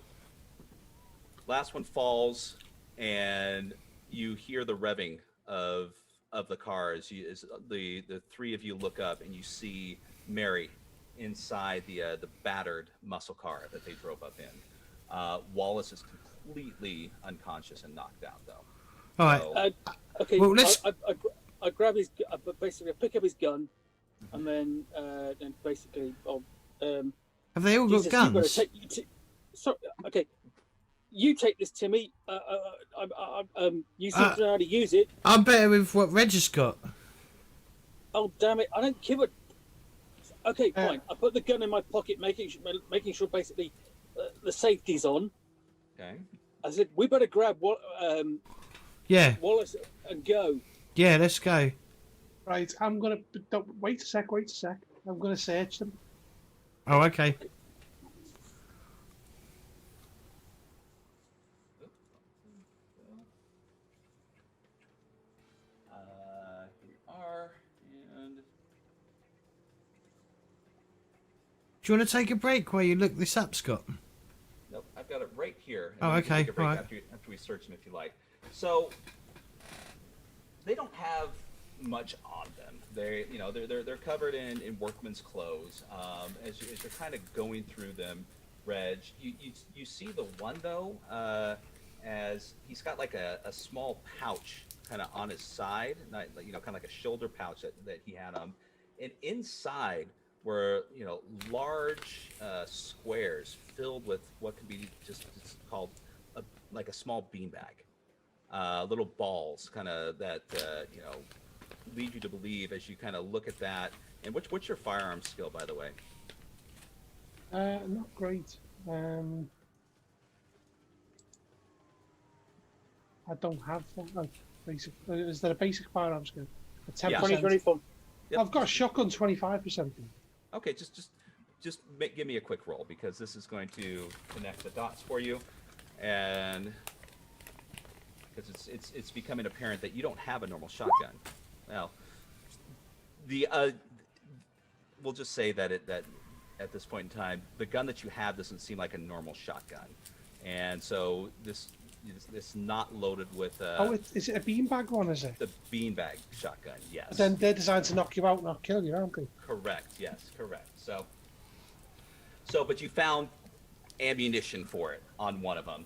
[SPEAKER 2] last one falls, and you hear the revving of the cars. As the three of you look up, and you see Mary inside the battered muscle car that they drove up in. Wallace is completely unconscious and knocked out, though.
[SPEAKER 1] All right.
[SPEAKER 2] So,
[SPEAKER 3] Okay.
[SPEAKER 1] Well, let's-
[SPEAKER 3] I grab his. Basically, I pick up his gun, and then basically,
[SPEAKER 1] Have they all got
[SPEAKER 3] Jesus, you've
[SPEAKER 1] guns?
[SPEAKER 3] gotta sorry. Okay. You take this, Timmy. You seem to know how to use it.
[SPEAKER 1] I'm better with what Reg has got.
[SPEAKER 3] Oh damn it! I don't give a. Okay, fine. I put the gun in my pocket, making sure basically the safety's on.
[SPEAKER 2] okay.
[SPEAKER 3] I said we better grab
[SPEAKER 1] Yeah.
[SPEAKER 3] Wallace and go.
[SPEAKER 1] Yeah. Let's go.
[SPEAKER 5] Right, I'm gonna wait a sec. I'm gonna search them.
[SPEAKER 1] Oh, okay.
[SPEAKER 2] Here we are, and
[SPEAKER 1] Do you want to take a break while you look this up, Scott?
[SPEAKER 2] nope, I've got it right here.
[SPEAKER 1] Oh,
[SPEAKER 2] we can
[SPEAKER 1] okay,
[SPEAKER 2] take a break
[SPEAKER 1] alright.
[SPEAKER 2] after we search them, if you like. So they don't have much on them. They're covered in workman's clothes. As you're kind of going through them, Reg, you see the one though, as he's got like a small pouch kind of on his side, not kind of like a shoulder pouch that he had on, and inside were large squares filled with what could be it's called like a small beanbag, little balls, kind of that lead you to believe as you kind of look at that. And what's your firearm skill, by the way?
[SPEAKER 5] Not great. I don't have one. Basic. Is there a basic firearm skill? 10%.
[SPEAKER 3] 2024.
[SPEAKER 2] Yep.
[SPEAKER 5] I've got a shotgun 25%.
[SPEAKER 2] Okay, just give me a quick roll, because this is going to connect the dots for you, and because it's becoming apparent that you don't have a normal shotgun. Now, we'll just say that at this point in time, the gun that you have doesn't seem like a normal shotgun, and so this is not loaded with.
[SPEAKER 5] Is it a beanbag one? Is it?
[SPEAKER 2] The beanbag shotgun? Yes.
[SPEAKER 5] But then they're designed to knock you out, not kill you, aren't they?
[SPEAKER 2] Correct. Yes. Correct. So, but you found ammunition for it on one of them.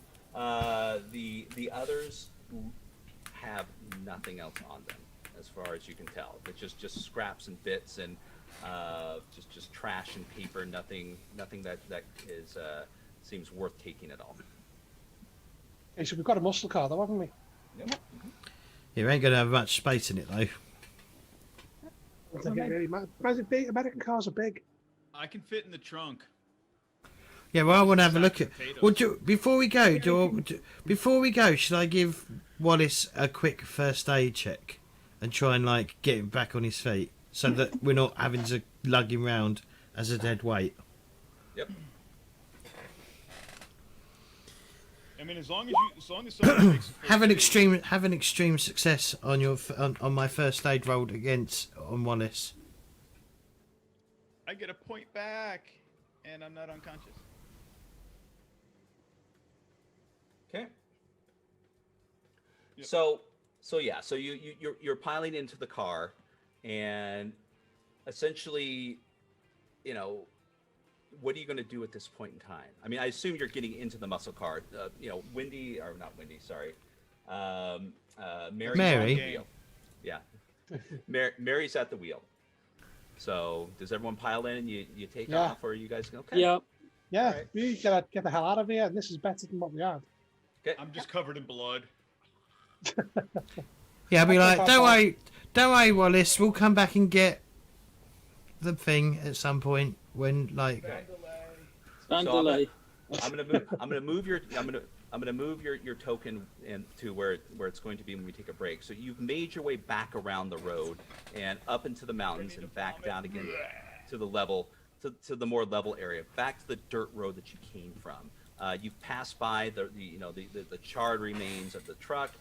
[SPEAKER 2] The others have nothing else on them, as far as you can tell. It's just scraps and bits and just trash and paper. Nothing that is seems worth taking at all.
[SPEAKER 5] Okay, so we've got a muscle car, though, haven't we?
[SPEAKER 2] Yep.
[SPEAKER 1] You ain't gonna have much space in it though.
[SPEAKER 5] I think it really matters. Big. American cars are big.
[SPEAKER 4] I can fit in the trunk.
[SPEAKER 1] Yeah, well, I want to have a look at.
[SPEAKER 4] Potatoes.
[SPEAKER 1] Well, before we go, should I give Wallace a quick first aid check and try and like get him back on his feet so that we're not having to lug him round as a dead weight?
[SPEAKER 2] Yep.
[SPEAKER 4] I mean, as long as someone takes
[SPEAKER 1] Have an extreme success on your on my first aid roll on Wallace.
[SPEAKER 4] I get a point back, and I'm not unconscious.
[SPEAKER 2] Okay.
[SPEAKER 4] Yep.
[SPEAKER 2] So you're piling into the car, and essentially, what are you going to do at this point in time? I mean, I assume you're getting into the muscle car. Mary's
[SPEAKER 1] Mary.
[SPEAKER 2] on the wheel. Yeah. Mary's at the wheel. So does everyone pile in and you take
[SPEAKER 3] Yeah.
[SPEAKER 2] off, or are you guys okay?
[SPEAKER 3] Yeah.
[SPEAKER 5] Yeah,
[SPEAKER 2] Right.
[SPEAKER 5] we gotta get the hell out of here. And this is better than what we had.
[SPEAKER 4] I'm just covered in blood.
[SPEAKER 1] Yeah, I'll be
[SPEAKER 5] Okay,
[SPEAKER 1] like,
[SPEAKER 5] Papa.
[SPEAKER 1] don't worry, Wallace. We'll come back and get the thing at some point when, like,
[SPEAKER 3] And
[SPEAKER 2] So
[SPEAKER 3] delay.
[SPEAKER 2] I'm gonna move your token in to where it's going to be when we take a break. So you've made your way back around the road and up into the mountains and back down again to the level to the more level area, back to the dirt road that you came from. You've passed by the charred remains of the truck,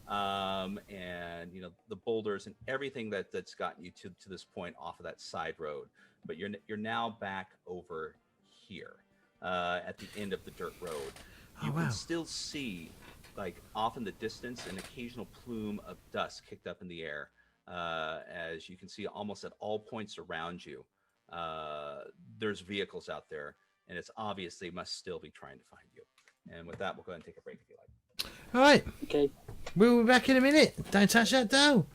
[SPEAKER 2] and the boulders and everything that's gotten you to this point off of that side road. But you're now back over here. At the end of the dirt road, you can still see, like, off in the distance, an occasional plume of dust kicked up in the air, as you can see almost at all points around you. There's vehicles out there, and it's obvious they must still be trying to find you. And with that, we'll go ahead and take a break if you like.
[SPEAKER 1] all right,
[SPEAKER 3] Okay.
[SPEAKER 1] we'll be back in a minute. Don't touch that dough.